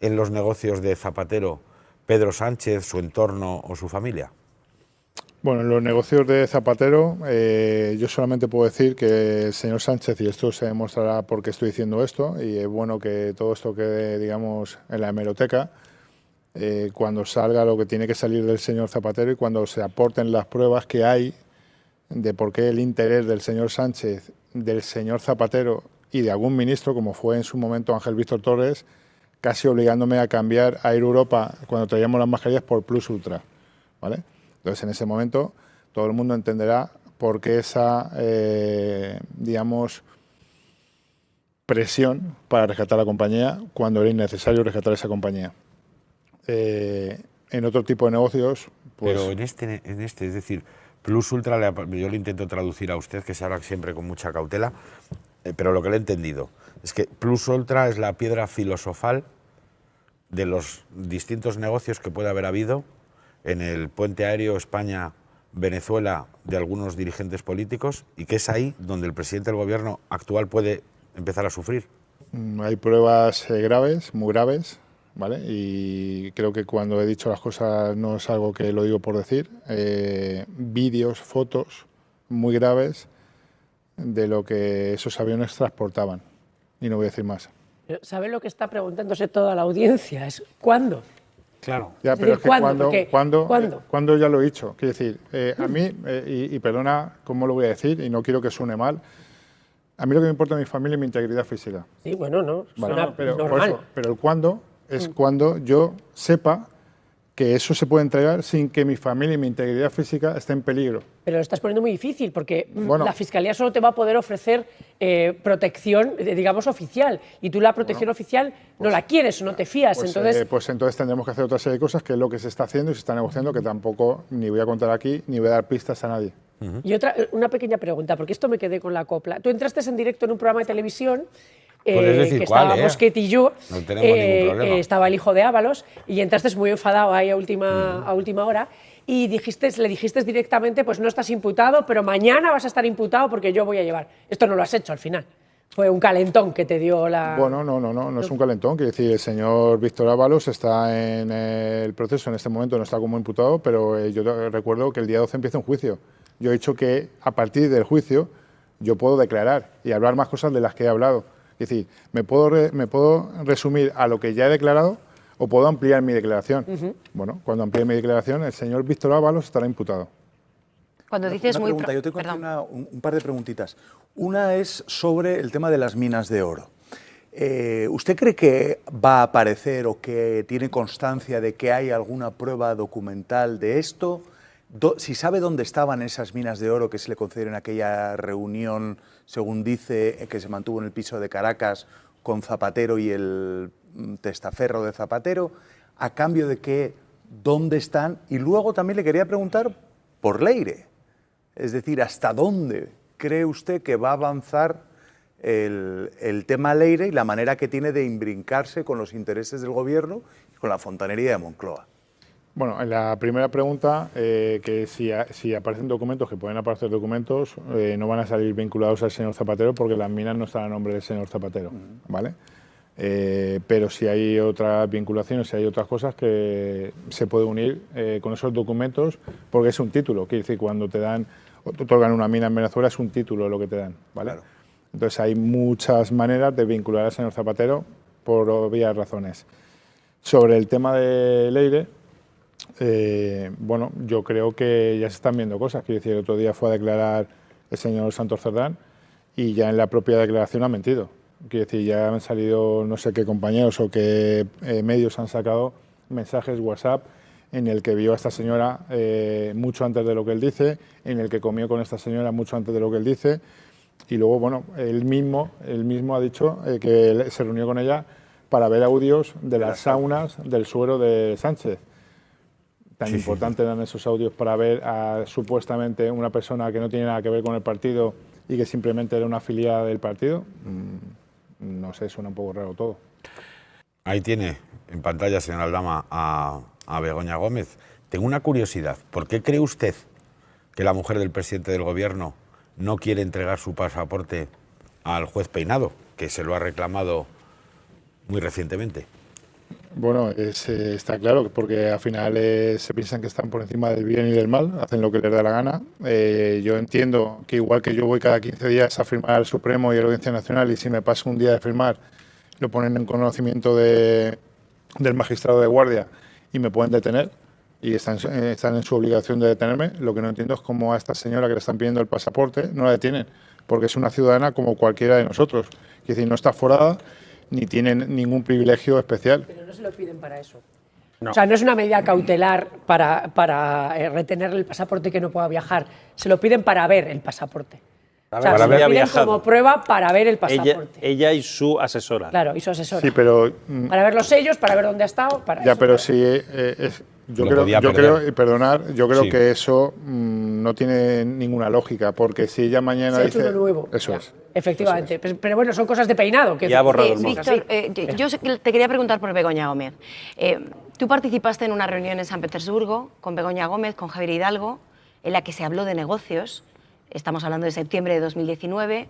en los negocios de Zapatero Pedro Sánchez, su entorno o su familia? Bueno, en los negocios de Zapatero, yo solamente puedo decir que el señor Sánchez, y esto se demostrará por qué estoy diciendo esto, y es bueno que todo esto quede, digamos, en la hemeroteca, cuando salga lo que tiene que salir del señor Zapatero y cuando se aporten las pruebas que hay de por qué el interés del señor Sánchez, del señor Zapatero y de algún ministro, como fue en su momento Ángel Víctor Torres, casi obligándome a cambiar a Air Europa cuando traíamos las mascarillas por Plus Ultra, ¿vale? Entonces, en ese momento, todo el mundo entenderá por qué esa, digamos, presión para rescatar la compañía cuando era innecesario rescatar esa compañía. En otro tipo de negocios, pues... Pero en este, es decir, Plus Ultra, yo le intento traducir a usted, que se habla siempre con mucha cautela, pero lo que le he entendido es que Plus Ultra es la piedra filosofal de los distintos negocios que puede haber habido en el puente aéreo España-Venezuela de algunos dirigentes políticos, y que es ahí donde el presidente del gobierno actual puede empezar a sufrir. Hay pruebas graves, muy graves, ¿vale? Y creo que cuando he dicho las cosas no es algo que lo digo por decir. Vídeos, fotos muy graves de lo que esos aviones transportaban. Y no voy a decir más. ¿Sabe lo que está preguntándose toda la audiencia? Es ¿cuándo? Claro. Ya, pero es que ¿cuándo? ¿cuándo ya lo he dicho? Quiero decir, a mí, y perdona cómo lo voy a decir, y no quiero que suene mal, a mí lo que me importa es mi familia y mi integridad física. Sí, bueno, no, Vale, pero, normal. Pero el cuándo es cuando yo sepa que eso se puede entregar sin que mi familia y mi integridad física esté en peligro. Pero lo estás poniendo muy difícil porque Bueno, la Fiscalía solo te va a poder ofrecer protección, digamos, oficial. Y tú la protección oficial no la quieres o no te fías. Pues entonces tendremos que hacer otra serie de cosas, que es lo que se está haciendo y se está negociando, que tampoco ni voy a contar aquí ni voy a dar pistas a nadie. Y una pequeña pregunta, porque esto me quedé con la copla. Tú entraste en directo en un programa de televisión Puedes decir que cuál, estábamos Ketty y yo, no tenemos ningún problema. estaba el hijo de Ábalos y entraste muy enfadado ahí a última hora y le dijiste directamente, pues no estás imputado, pero mañana vas a estar imputado porque yo voy a llevar. Esto no lo has hecho al final. Fue un calentón que te dio la... Bueno, no es un calentón. Quiero decir, el señor Víctor Ábalos está en el proceso, en este momento no está como imputado, pero yo recuerdo que el día 12 empieza un juicio. Yo he dicho que a partir del juicio yo puedo declarar y hablar más cosas de las que he hablado. Es decir, me puedo resumir a lo que ya he declarado o puedo ampliar mi declaración. Bueno, cuando amplíe mi declaración, el señor Víctor Ábalos estará imputado. Cuando dices una pregunta, yo tengo aquí un par de preguntitas. Una es sobre el tema de las minas de oro. ¿Usted cree que va a aparecer o que tiene constancia de que hay alguna prueba documental de esto? Si sabe dónde estaban esas minas de oro que se le concedieron en aquella reunión, según dice, que se mantuvo en el piso de Caracas con Zapatero y el testaferro de Zapatero, a cambio de que, ¿dónde están? Y luego también le quería preguntar por Leire. Es decir, ¿hasta dónde cree usted que va a avanzar el tema Leire y la manera que tiene de imbrincarse con los intereses del gobierno y con la fontanería de Moncloa? Bueno, en la primera pregunta, que si aparecen documentos, que pueden aparecer documentos, no van a salir vinculados al señor Zapatero porque las minas no están a nombre del señor Zapatero, ¿vale? Pero si hay otras vinculaciones, si hay otras cosas que se puede unir con esos documentos, porque es un título. Quiere decir, cuando te otorgan una mina en Venezuela, es un título lo que te dan, ¿vale? Claro. Entonces hay muchas maneras de vincular al señor Zapatero por obvias razones. Sobre el tema de Leire, bueno, yo creo que ya se están viendo cosas. Quiero decir, el otro día fue a declarar el señor Santos Cerdán y ya en la propia declaración ha mentido. Quiero decir, ya han salido no sé qué compañeros o qué medios han sacado mensajes WhatsApp en el que vio a esta señora mucho antes de lo que él dice, en el que comió con esta señora mucho antes de lo que él dice, y luego, bueno, él mismo ha dicho que se reunió con ella para ver audios de las saunas del suero de Sánchez. Tan importante eran esos audios para ver a supuestamente una persona que no tiene nada que ver con el partido y que simplemente era una afiliada del partido. No sé, suena un poco raro todo. Ahí tiene en pantalla, señor Aldama, a Begoña Gómez. Tengo una curiosidad. ¿Por qué cree usted que la mujer del presidente del gobierno no quiere entregar su pasaporte al juez Peinado, que se lo ha reclamado muy recientemente? Bueno, está claro, porque al final se piensan que están por encima del bien y del mal, hacen lo que les da la gana. Yo entiendo que igual que yo voy cada 15 días a firmar al Supremo y a la Audiencia Nacional, y si me paso un día de firmar, lo ponen en conocimiento del magistrado de guardia y me pueden detener, y están en su obligación de detenerme. Lo que no entiendo es cómo a esta señora que le están pidiendo el pasaporte no la detienen, porque es una ciudadana como cualquiera de nosotros. Es decir, no está aforada ni tienen ningún privilegio especial. Pero no se lo piden para eso. No. O sea, no es una medida cautelar para retenerle el pasaporte y que no pueda viajar. Se lo piden para ver el pasaporte. A O sea, ver, se para lo ver, piden como prueba para ver el pasaporte. Ella y su asesora. Claro, y su asesora. Sí, pero Para ver los sellos, para ver dónde ha estado. Para ya, eso, pero claro. sí, yo Lo creo, podía yo perder. creo, y perdonar, yo creo Sí. que eso no tiene ninguna lógica, porque si ella mañana Se ha hecho dice uno nuevo. eso Ya, es. efectivamente. Pero bueno, son cosas de peinado. Ya ha borrado el mozo. Víctor, yo te quería preguntar por Begoña Gómez. Tú participaste en una reunión en San Petersburgo con Begoña Gómez, con Javier Hidalgo, en la que se habló de negocios. Estamos hablando de septiembre de 2019.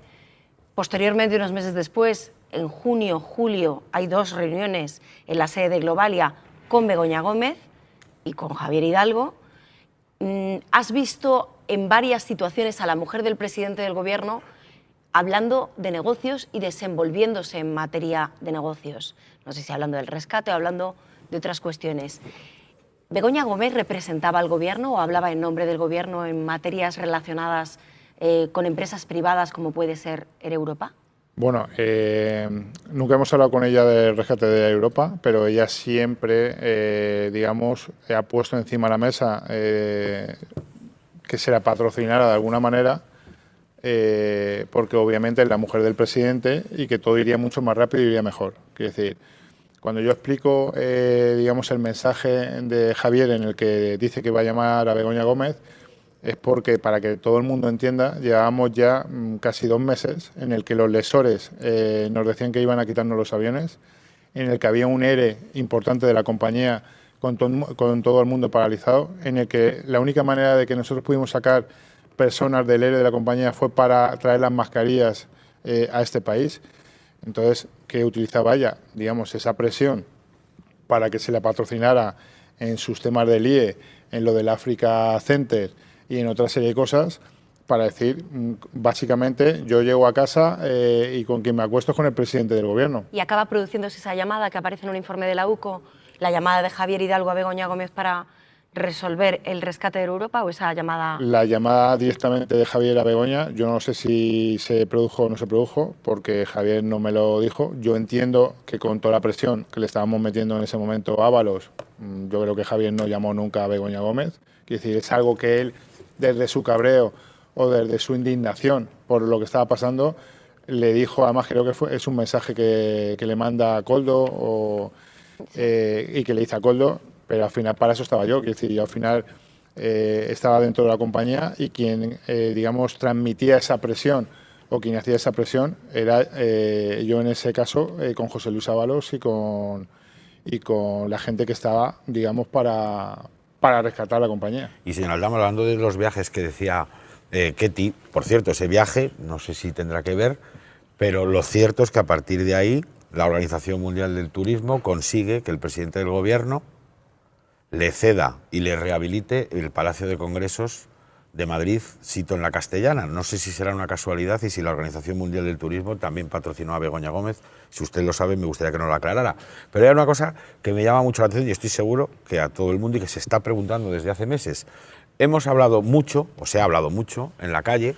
Posteriormente, unos meses después, en junio, julio, hay 2 reuniones en la sede de Globalia con Begoña Gómez y con Javier Hidalgo. ¿Has visto en varias situaciones a la mujer del presidente del gobierno hablando de negocios y desenvolviéndose en materia de negocios? No sé si hablando del rescate o hablando de otras cuestiones. ¿Begoña Gómez representaba al gobierno o hablaba en nombre del gobierno en materias relacionadas con empresas privadas como puede ser Air Europa? Bueno, nunca hemos hablado con ella del rescate de Europa, pero ella siempre, digamos, ha puesto encima de la mesa que se la patrocinara de alguna manera, porque obviamente es la mujer del presidente y que todo iría mucho más rápido y iría mejor. Quiero decir, cuando yo explico, digamos, el mensaje de Javier en el que dice que va a llamar a Begoña Gómez, es porque, para que todo el mundo entienda, llevábamos ya casi 2 meses en el que los lesores nos decían que iban a quitarnos los aviones, en el que había un ERE importante de la compañía con todo el mundo paralizado, en el que la única manera de que nosotros pudimos sacar personas del ERE de la compañía fue para traer las mascarillas a este país. Entonces, que utilizaba ella, digamos, esa presión para que se la patrocinara en sus temas del IE, en lo del Africa Center y en otra serie de cosas, para decir, básicamente, yo llego a casa y con quien me acuesto es con el presidente del gobierno. ¿Y acaba produciéndose esa llamada que aparece en un informe de la UCO, la llamada de Javier Hidalgo a Begoña Gómez para resolver el rescate de Europa, o esa llamada? La llamada directamente de Javier a Begoña, yo no sé si se produjo o no se produjo, porque Javier no me lo dijo. Yo entiendo que con toda la presión que le estábamos metiendo en ese momento a Ábalos, yo creo que Javier no llamó nunca a Begoña Gómez. Quiero decir, es algo que él, desde su cabreo o desde su indignación por lo que estaba pasando, le dijo. Además, creo que es un mensaje que le manda a Koldo y que le dice a Koldo, pero al final para eso estaba yo. Quiero decir, yo al final estaba dentro de la compañía y quien, digamos, transmitía esa presión o quien hacía esa presión era yo, en ese caso, con José Luis Ábalos y con la gente que estaba, digamos, para rescatar la compañía. Y señor Aldama, hablando de los viajes que decía Ketty, por cierto, ese viaje, no sé si tendrá que ver, pero lo cierto es que a partir de ahí la Organización Mundial del Turismo consigue que el presidente del gobierno le ceda y le rehabilite el Palacio de Congresos de Madrid, sito en la Castellana. No sé si será una casualidad y si la Organización Mundial del Turismo también patrocinó a Begoña Gómez. Si usted lo sabe, me gustaría que nos lo aclarara. Pero hay una cosa que me llama mucho la atención y estoy seguro que a todo el mundo y que se está preguntando desde hace meses. Hemos hablado mucho, o se ha hablado mucho en la calle,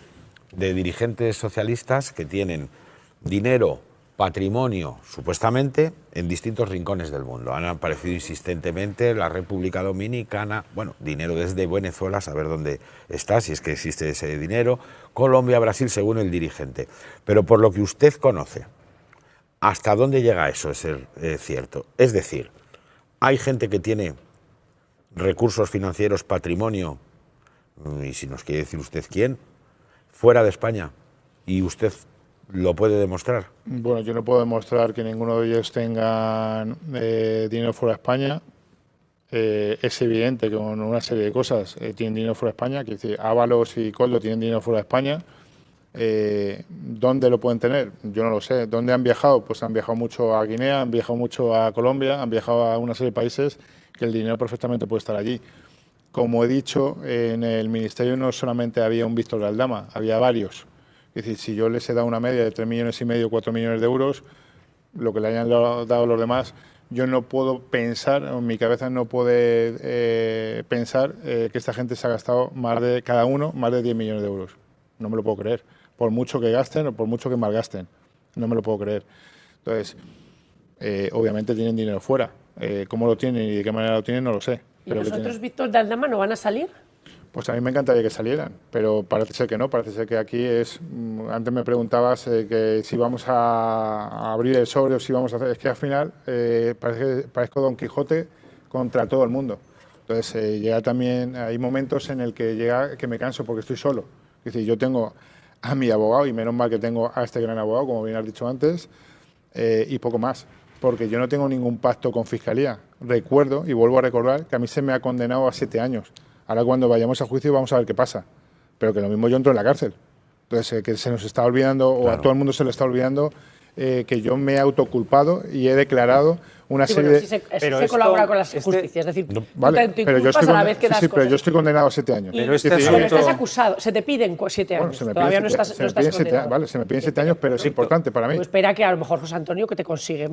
de dirigentes socialistas que tienen dinero, patrimonio, supuestamente, en distintos rincones del mundo. Han aparecido insistentemente la República Dominicana, bueno, dinero desde Venezuela, saber dónde está, si es que existe ese dinero, Colombia, Brasil, según el dirigente. Pero por lo que usted conoce, ¿hasta dónde llega eso, es cierto? Es decir, hay gente que tiene recursos financieros, patrimonio, y si nos quiere decir usted quién, fuera de España, y usted ¿lo puede demostrar? Bueno, yo no puedo demostrar que ninguno de ellos tenga dinero fuera de España. Es evidente que con una serie de cosas tienen dinero fuera de España. Quiero decir, Ábalos y Koldo tienen dinero fuera de España. ¿Dónde lo pueden tener? Yo no lo sé. ¿Dónde han viajado? Pues han viajado mucho a Guinea, han viajado mucho a Colombia, han viajado a una serie de países que el dinero perfectamente puede estar allí. Como he dicho, en el Ministerio no solamente había un Víctor Galdama, había varios. Es decir, si yo les he dado una media de 3,5 millones, 4 millones de euros, lo que le hayan dado los demás, yo no puedo pensar, en mi cabeza no puede pensar que esta gente se ha gastado cada uno más de 10 millones de euros. No me lo puedo creer. Por mucho que gasten o por mucho que malgasten. No me lo puedo creer. Entonces, obviamente tienen dinero fuera. ¿Cómo lo tienen y de qué manera lo tienen? No lo sé. ¿Y los otros Víctor Galdama no van a salir? Pues a mí me encantaría que salieran, pero parece ser que no. Parece ser que aquí es... Antes me preguntabas que si vamos a abrir el sobre o si vamos a hacer... Es que al final parezco Don Quijote contra todo el mundo. Entonces, llega también... Hay momentos en el que llega que me canso porque estoy solo. Es decir, yo tengo a mi abogado, y menos mal que tengo a este gran abogado, como bien has dicho antes, y poco más. Porque yo no tengo ningún pacto con Fiscalía. Recuerdo, y vuelvo a recordar, que a mí se me ha condenado a 7 años. Ahora cuando vayamos a juicio vamos a ver qué pasa. Pero que lo mismo yo entro en la cárcel. Entonces, que se nos está olvidando, o a todo el mundo se le está olvidando, que yo me he autoculpado y he declarado una serie de... Pero se colabora con la justicia, es decir, vale, pero yo estoy, pero yo estoy condenado a 7 años. Pero estás acusado, se te piden 7 años, bueno, todavía no estás condenado. Vale, se me piden 7 años, pero es importante para mí. Pues espera que a lo mejor José Antonio que te consigue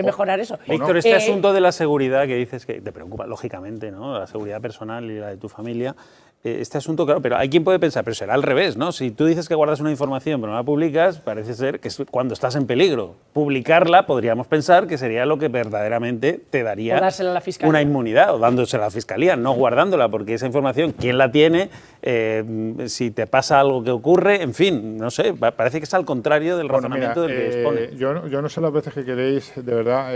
mejorar eso. Víctor, este asunto de la seguridad que dices que te preocupa, lógicamente, ¿no? La seguridad personal y la de tu familia. Este asunto, claro, pero hay quien puede pensar, pero será al revés, ¿no? Si tú dices que guardas una información pero no la publicas, parece ser que es cuando estás en peligro. Publicarla, podríamos pensar que sería lo que verdaderamente te daría una inmunidad, o dándosela a la Fiscalía, no guardándola, porque esa información, ¿quién la tiene? Si te pasa algo que ocurre, en fin, no sé, parece que es al contrario del razonamiento del que expone. Yo no sé las veces que queréis, de verdad,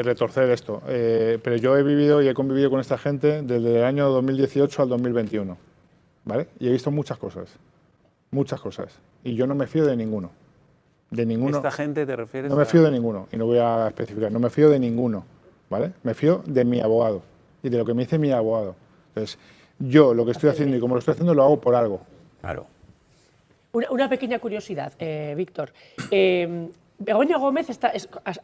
retorcer esto, pero yo he vivido y he convivido con esta gente desde el año 2018 al 2021. ¿Vale? Y he visto muchas cosas, y yo no me fío de ninguno. De ninguno. ¿Esta gente te refieres? No me fío de ninguno, y no voy a especificar, no me fío de ninguno, ¿vale? Me fío de mi abogado y de lo que me dice mi abogado. Entonces, yo lo que estoy haciendo y como lo estoy haciendo lo hago por algo. Claro. Una pequeña curiosidad, Víctor. Begoña Gómez,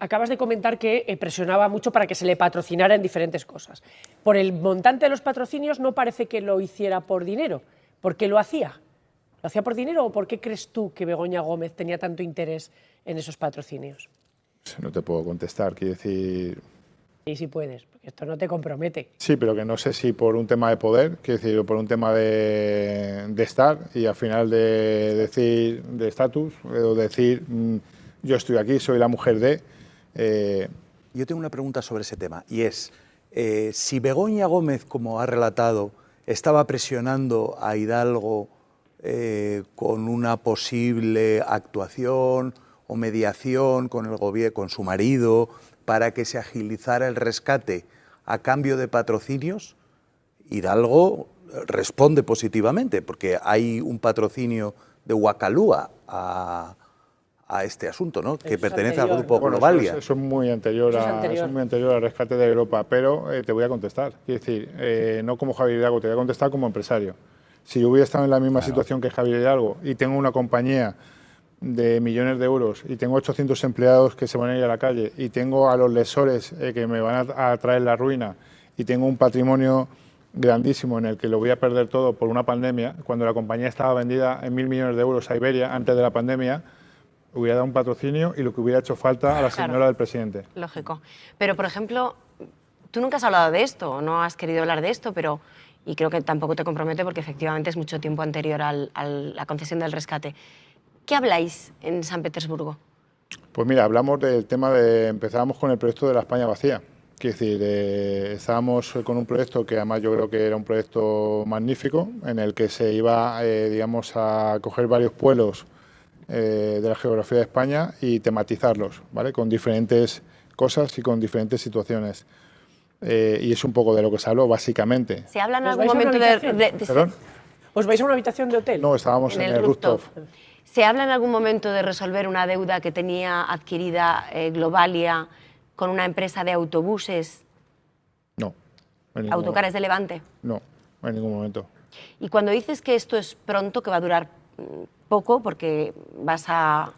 acabas de comentar que presionaba mucho para que se le patrocinara en diferentes cosas. Por el montante de los patrocinios no parece que lo hiciera por dinero. ¿Por qué lo hacía? ¿Lo hacía por dinero o por qué crees tú que Begoña Gómez tenía tanto interés en esos patrocinios? No te puedo contestar, quiero decir... Sí puedes, porque esto no te compromete. Sí, pero que no sé si por un tema de poder, quiero decir, o por un tema de estar y al final de decir de estatus, o decir... yo estoy aquí, soy la mujer de... Yo tengo una pregunta sobre ese tema, y es, si Begoña Gómez, como ha relatado, estaba presionando a Hidalgo con una posible actuación o mediación con el gobierno, con su marido, para que se agilizara el rescate a cambio de patrocinios, Hidalgo responde positivamente, porque hay un patrocinio de Huacalúa a este asunto, ¿no? Que pertenece al grupo Globalia. Eso es muy anterior al rescate de Europa, pero te voy a contestar. Quiero decir, no como Javier Hidalgo, te voy a contestar como empresario. Si yo hubiera estado en la misma situación que Javier Hidalgo y tengo una compañía de millones de euros y tengo 800 empleados que se van a ir a la calle y tengo a los lesores que me van a traer la ruina y tengo un patrimonio grandísimo en el que lo voy a perder todo por una pandemia, cuando la compañía estaba vendida en 1.000 millones de euros a Iberia antes de la pandemia, hubiera dado un patrocinio y lo que hubiera hecho falta a la señora del presidente. Lógico. Pero, por ejemplo, tú nunca has hablado de esto, no has querido hablar de esto, pero, y creo que tampoco te compromete porque efectivamente es mucho tiempo anterior a la concesión del rescate. ¿Qué habláis en San Petersburgo? Pues mira, hablamos del tema empezábamos con el proyecto de la España vacía. Quiero decir, estábamos con un proyecto que además yo creo que era un proyecto magnífico, en el que se iba, digamos, a coger varios pueblos de la geografía de España y tematizarlos, ¿vale? Con diferentes cosas y con diferentes situaciones. Y es un poco de lo que se habló, básicamente. ¿Se habla en algún momento de ¿Perdón? ¿Os vais a una habitación de hotel? No, estábamos en el rooftop. ¿Se habla en algún momento de resolver una deuda que tenía adquirida Globalia con una empresa de autobuses? No. ¿Autocares de Levante? No, en ningún momento. Y cuando dices que esto es pronto, que va a durar poco, porque vas a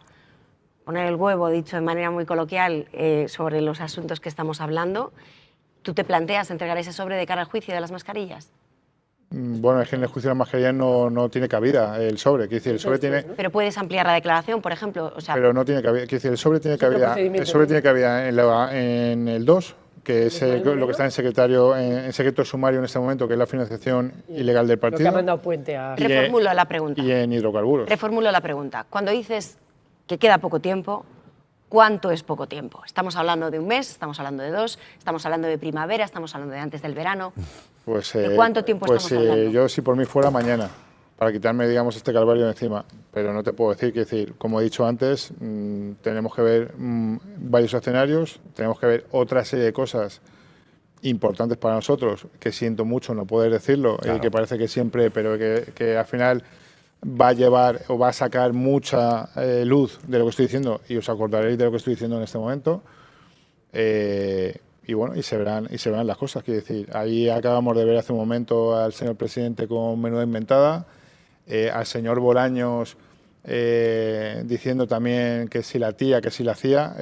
poner el huevo, dicho de manera muy coloquial, sobre los asuntos que estamos hablando. ¿Tú te planteas entregar ese sobre de cara al juicio de las mascarillas? Bueno, es que en el juicio de las mascarillas no tiene cabida el sobre. Quiere decir, el sobre tiene... Pero puedes ampliar la declaración, por ejemplo. O sea, Pero no tiene cabida. Quiere decir, el sobre tiene cabida en el 2, que es lo que está en secreto sumario en este momento, que es la financiación ilegal del partido. Lo que ha mandado Puente a... reformulo la pregunta. Y en hidrocarburos. Reformulo la pregunta. Cuando dices que queda poco tiempo, ¿cuánto es poco tiempo? ¿Estamos hablando de un mes? ¿Estamos hablando de 2? ¿Estamos hablando de primavera? ¿Estamos hablando de antes del verano? Pues, ¿De cuánto tiempo estamos hablando? Yo, si por mí fuera, mañana, para quitarme, digamos, este calvario de encima. Pero no te puedo decir, como he dicho antes, tenemos que ver varios escenarios, tenemos que ver otra serie de cosas importantes para nosotros, que siento mucho no poder decirlo, claro. que parece que siempre, pero que al final va a llevar o va a sacar mucha luz de lo que estoy diciendo, y os acordaréis de lo que estoy diciendo en este momento. Y bueno, y se verán las cosas. Quiero decir, ahí acabamos de ver hace un momento al señor presidente con menuda inventada, al señor Bolaños diciendo también que si la tía, que si la hacía,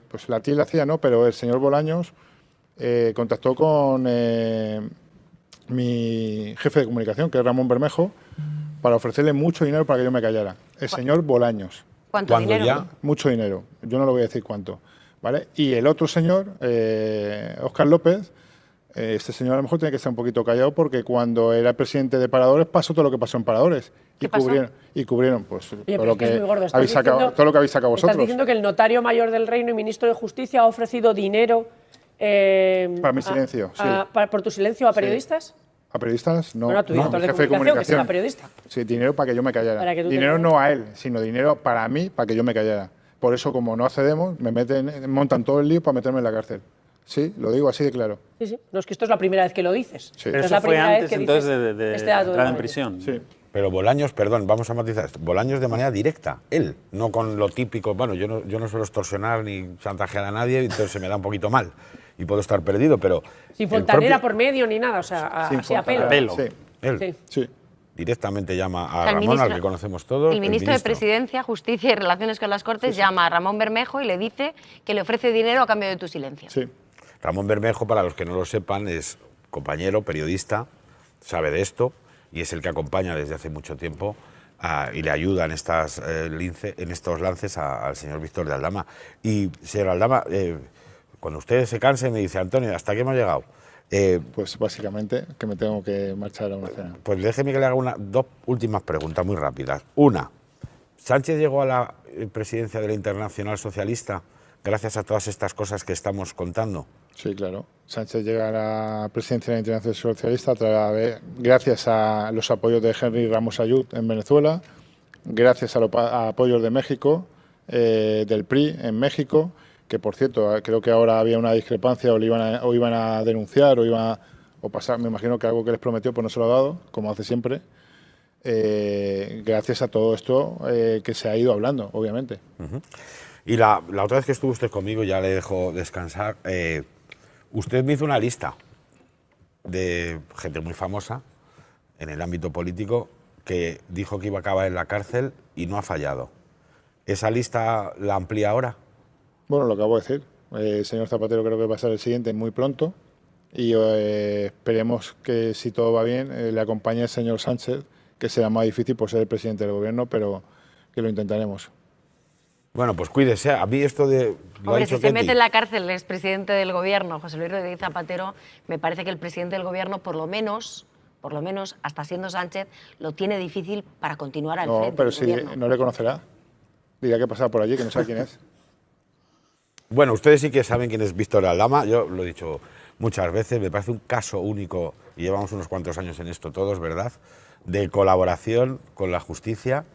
pues la tía y la hacía no, pero el señor Bolaños contactó con mi jefe de comunicación, que es Ramón Bermejo, para ofrecerle mucho dinero para que yo me callara. El señor Bolaños. ¿Cuánto dinero? Ya? Mucho dinero. Yo no lo voy a decir cuánto. ¿Vale? Y el otro señor, Óscar López, este señor a lo mejor tiene que estar un poquito callado, porque cuando era presidente de Paradores pasó todo lo que pasó en Paradores. ¿Qué pasó? Cubrieron pues, Oye, todo, lo que es muy gordo. todo lo que habéis sacado vosotros. Estás diciendo que el notario mayor del Reino y ministro de Justicia ha ofrecido dinero... para mi silencio, sí. ¿Por tu silencio a periodistas? ¿A periodistas? No. Bueno, a tu no, director mi de jefe de comunicación, que sea comunicación. periodista. Sí, dinero para que yo me callara. Para que tú te Dinero calles. no a él, sino dinero para mí, para que yo me callara. Por eso, como no accedemos, montan todo el lío para meterme en la cárcel. Sí, lo digo así de claro. Sí, sí. No, es que esto es la primera vez que lo dices. Sí. Pero No es eso la fue primera vez antes que entonces dices de este dato entrar en de- prisión. Sí. Pero Bolaños, perdón, vamos a matizar esto. Bolaños de manera directa, él, no con lo típico. Bueno, yo no suelo extorsionar ni chantajear a nadie, entonces se me da un poquito mal y puedo estar perdido, pero... Sin el fontanera propio- por medio ni nada, o sea, Sin así a fontanera. pelo. Sí, Él Sí. sí. directamente llama a O sea, el Ramón, ministro- al que conocemos todos. El ministro de Presidencia, Justicia y Relaciones con las Cortes llama a Ramón Bermejo y le dice que le ofrece dinero a cambio de tu silencio. Sí. Ramón Bermejo, para los que no lo sepan, es compañero, periodista, sabe de esto y es el que acompaña desde hace mucho tiempo y le ayuda en estos lances al señor Víctor de Aldama. Y, señor Aldama, cuando usted se canse me dice, Antonio, ¿hasta qué hemos llegado? Pues básicamente que me tengo que marchar a una cena. Pues déjeme que le haga dos últimas preguntas muy rápidas. Una, ¿Sánchez llegó a la presidencia de la Internacional Socialista gracias a todas estas cosas que estamos contando? Sí, claro. Sánchez llega a la presidencia de la Internacional Socialista gracias a los apoyos de Henry Ramos Ayud en Venezuela, gracias a los apoyos de México, del PRI en México, que por cierto, creo que ahora había una discrepancia o iban a denunciar o pasar, me imagino que algo que les prometió pues no se lo ha dado, como hace siempre. Gracias a todo esto que se ha ido hablando, obviamente. Y la otra vez que estuvo usted conmigo, ya le dejo descansar, usted me hizo una lista de gente muy famosa en el ámbito político que dijo que iba a acabar en la cárcel y no ha fallado. ¿Esa lista la amplía ahora? Bueno, lo acabo de decir. El señor Zapatero creo que va a ser el siguiente muy pronto y esperemos que, si todo va bien, le acompañe el señor Sánchez, que será más difícil por ser el presidente del gobierno, pero que lo intentaremos. Bueno, pues cuídese. A mí esto de... Hombre, si se mete en la cárcel el expresidente del gobierno, José Luis Rodríguez Zapatero, me parece que el presidente del gobierno, por lo menos, hasta siendo Sánchez, lo tiene difícil para continuar al frente No, pero del si gobierno. no le conocerá, dirá que ha pasado por allí, que no sabe quién es. Bueno, ustedes sí que saben quién es Víctor Aldama, yo lo he dicho muchas veces, me parece un caso único, y llevamos unos cuantos años en esto todos, ¿verdad?, de colaboración con la justicia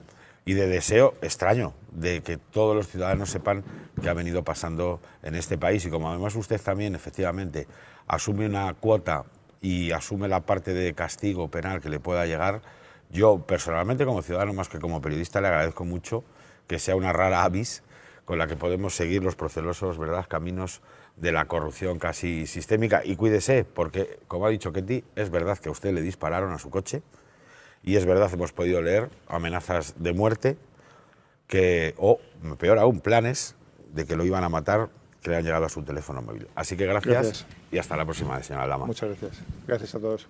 y de deseo extraño de que todos los ciudadanos sepan qué ha venido pasando en este país. Y como además usted también, efectivamente, asume una cuota y asume la parte de castigo penal que le pueda llegar, yo personalmente, como ciudadano más que como periodista, le agradezco mucho que sea una rara avis con la que podemos seguir los procelosos, ¿verdad?, caminos de la corrupción casi sistémica. Y cuídese, porque, como ha dicho Ketty, es verdad que a usted le dispararon a su coche y es verdad, hemos podido leer amenazas de muerte o peor aún, planes de que lo iban a matar, que le han llegado a su teléfono móvil. Así que gracias. Y hasta la próxima, señora Lama. Muchas gracias. Gracias a todos.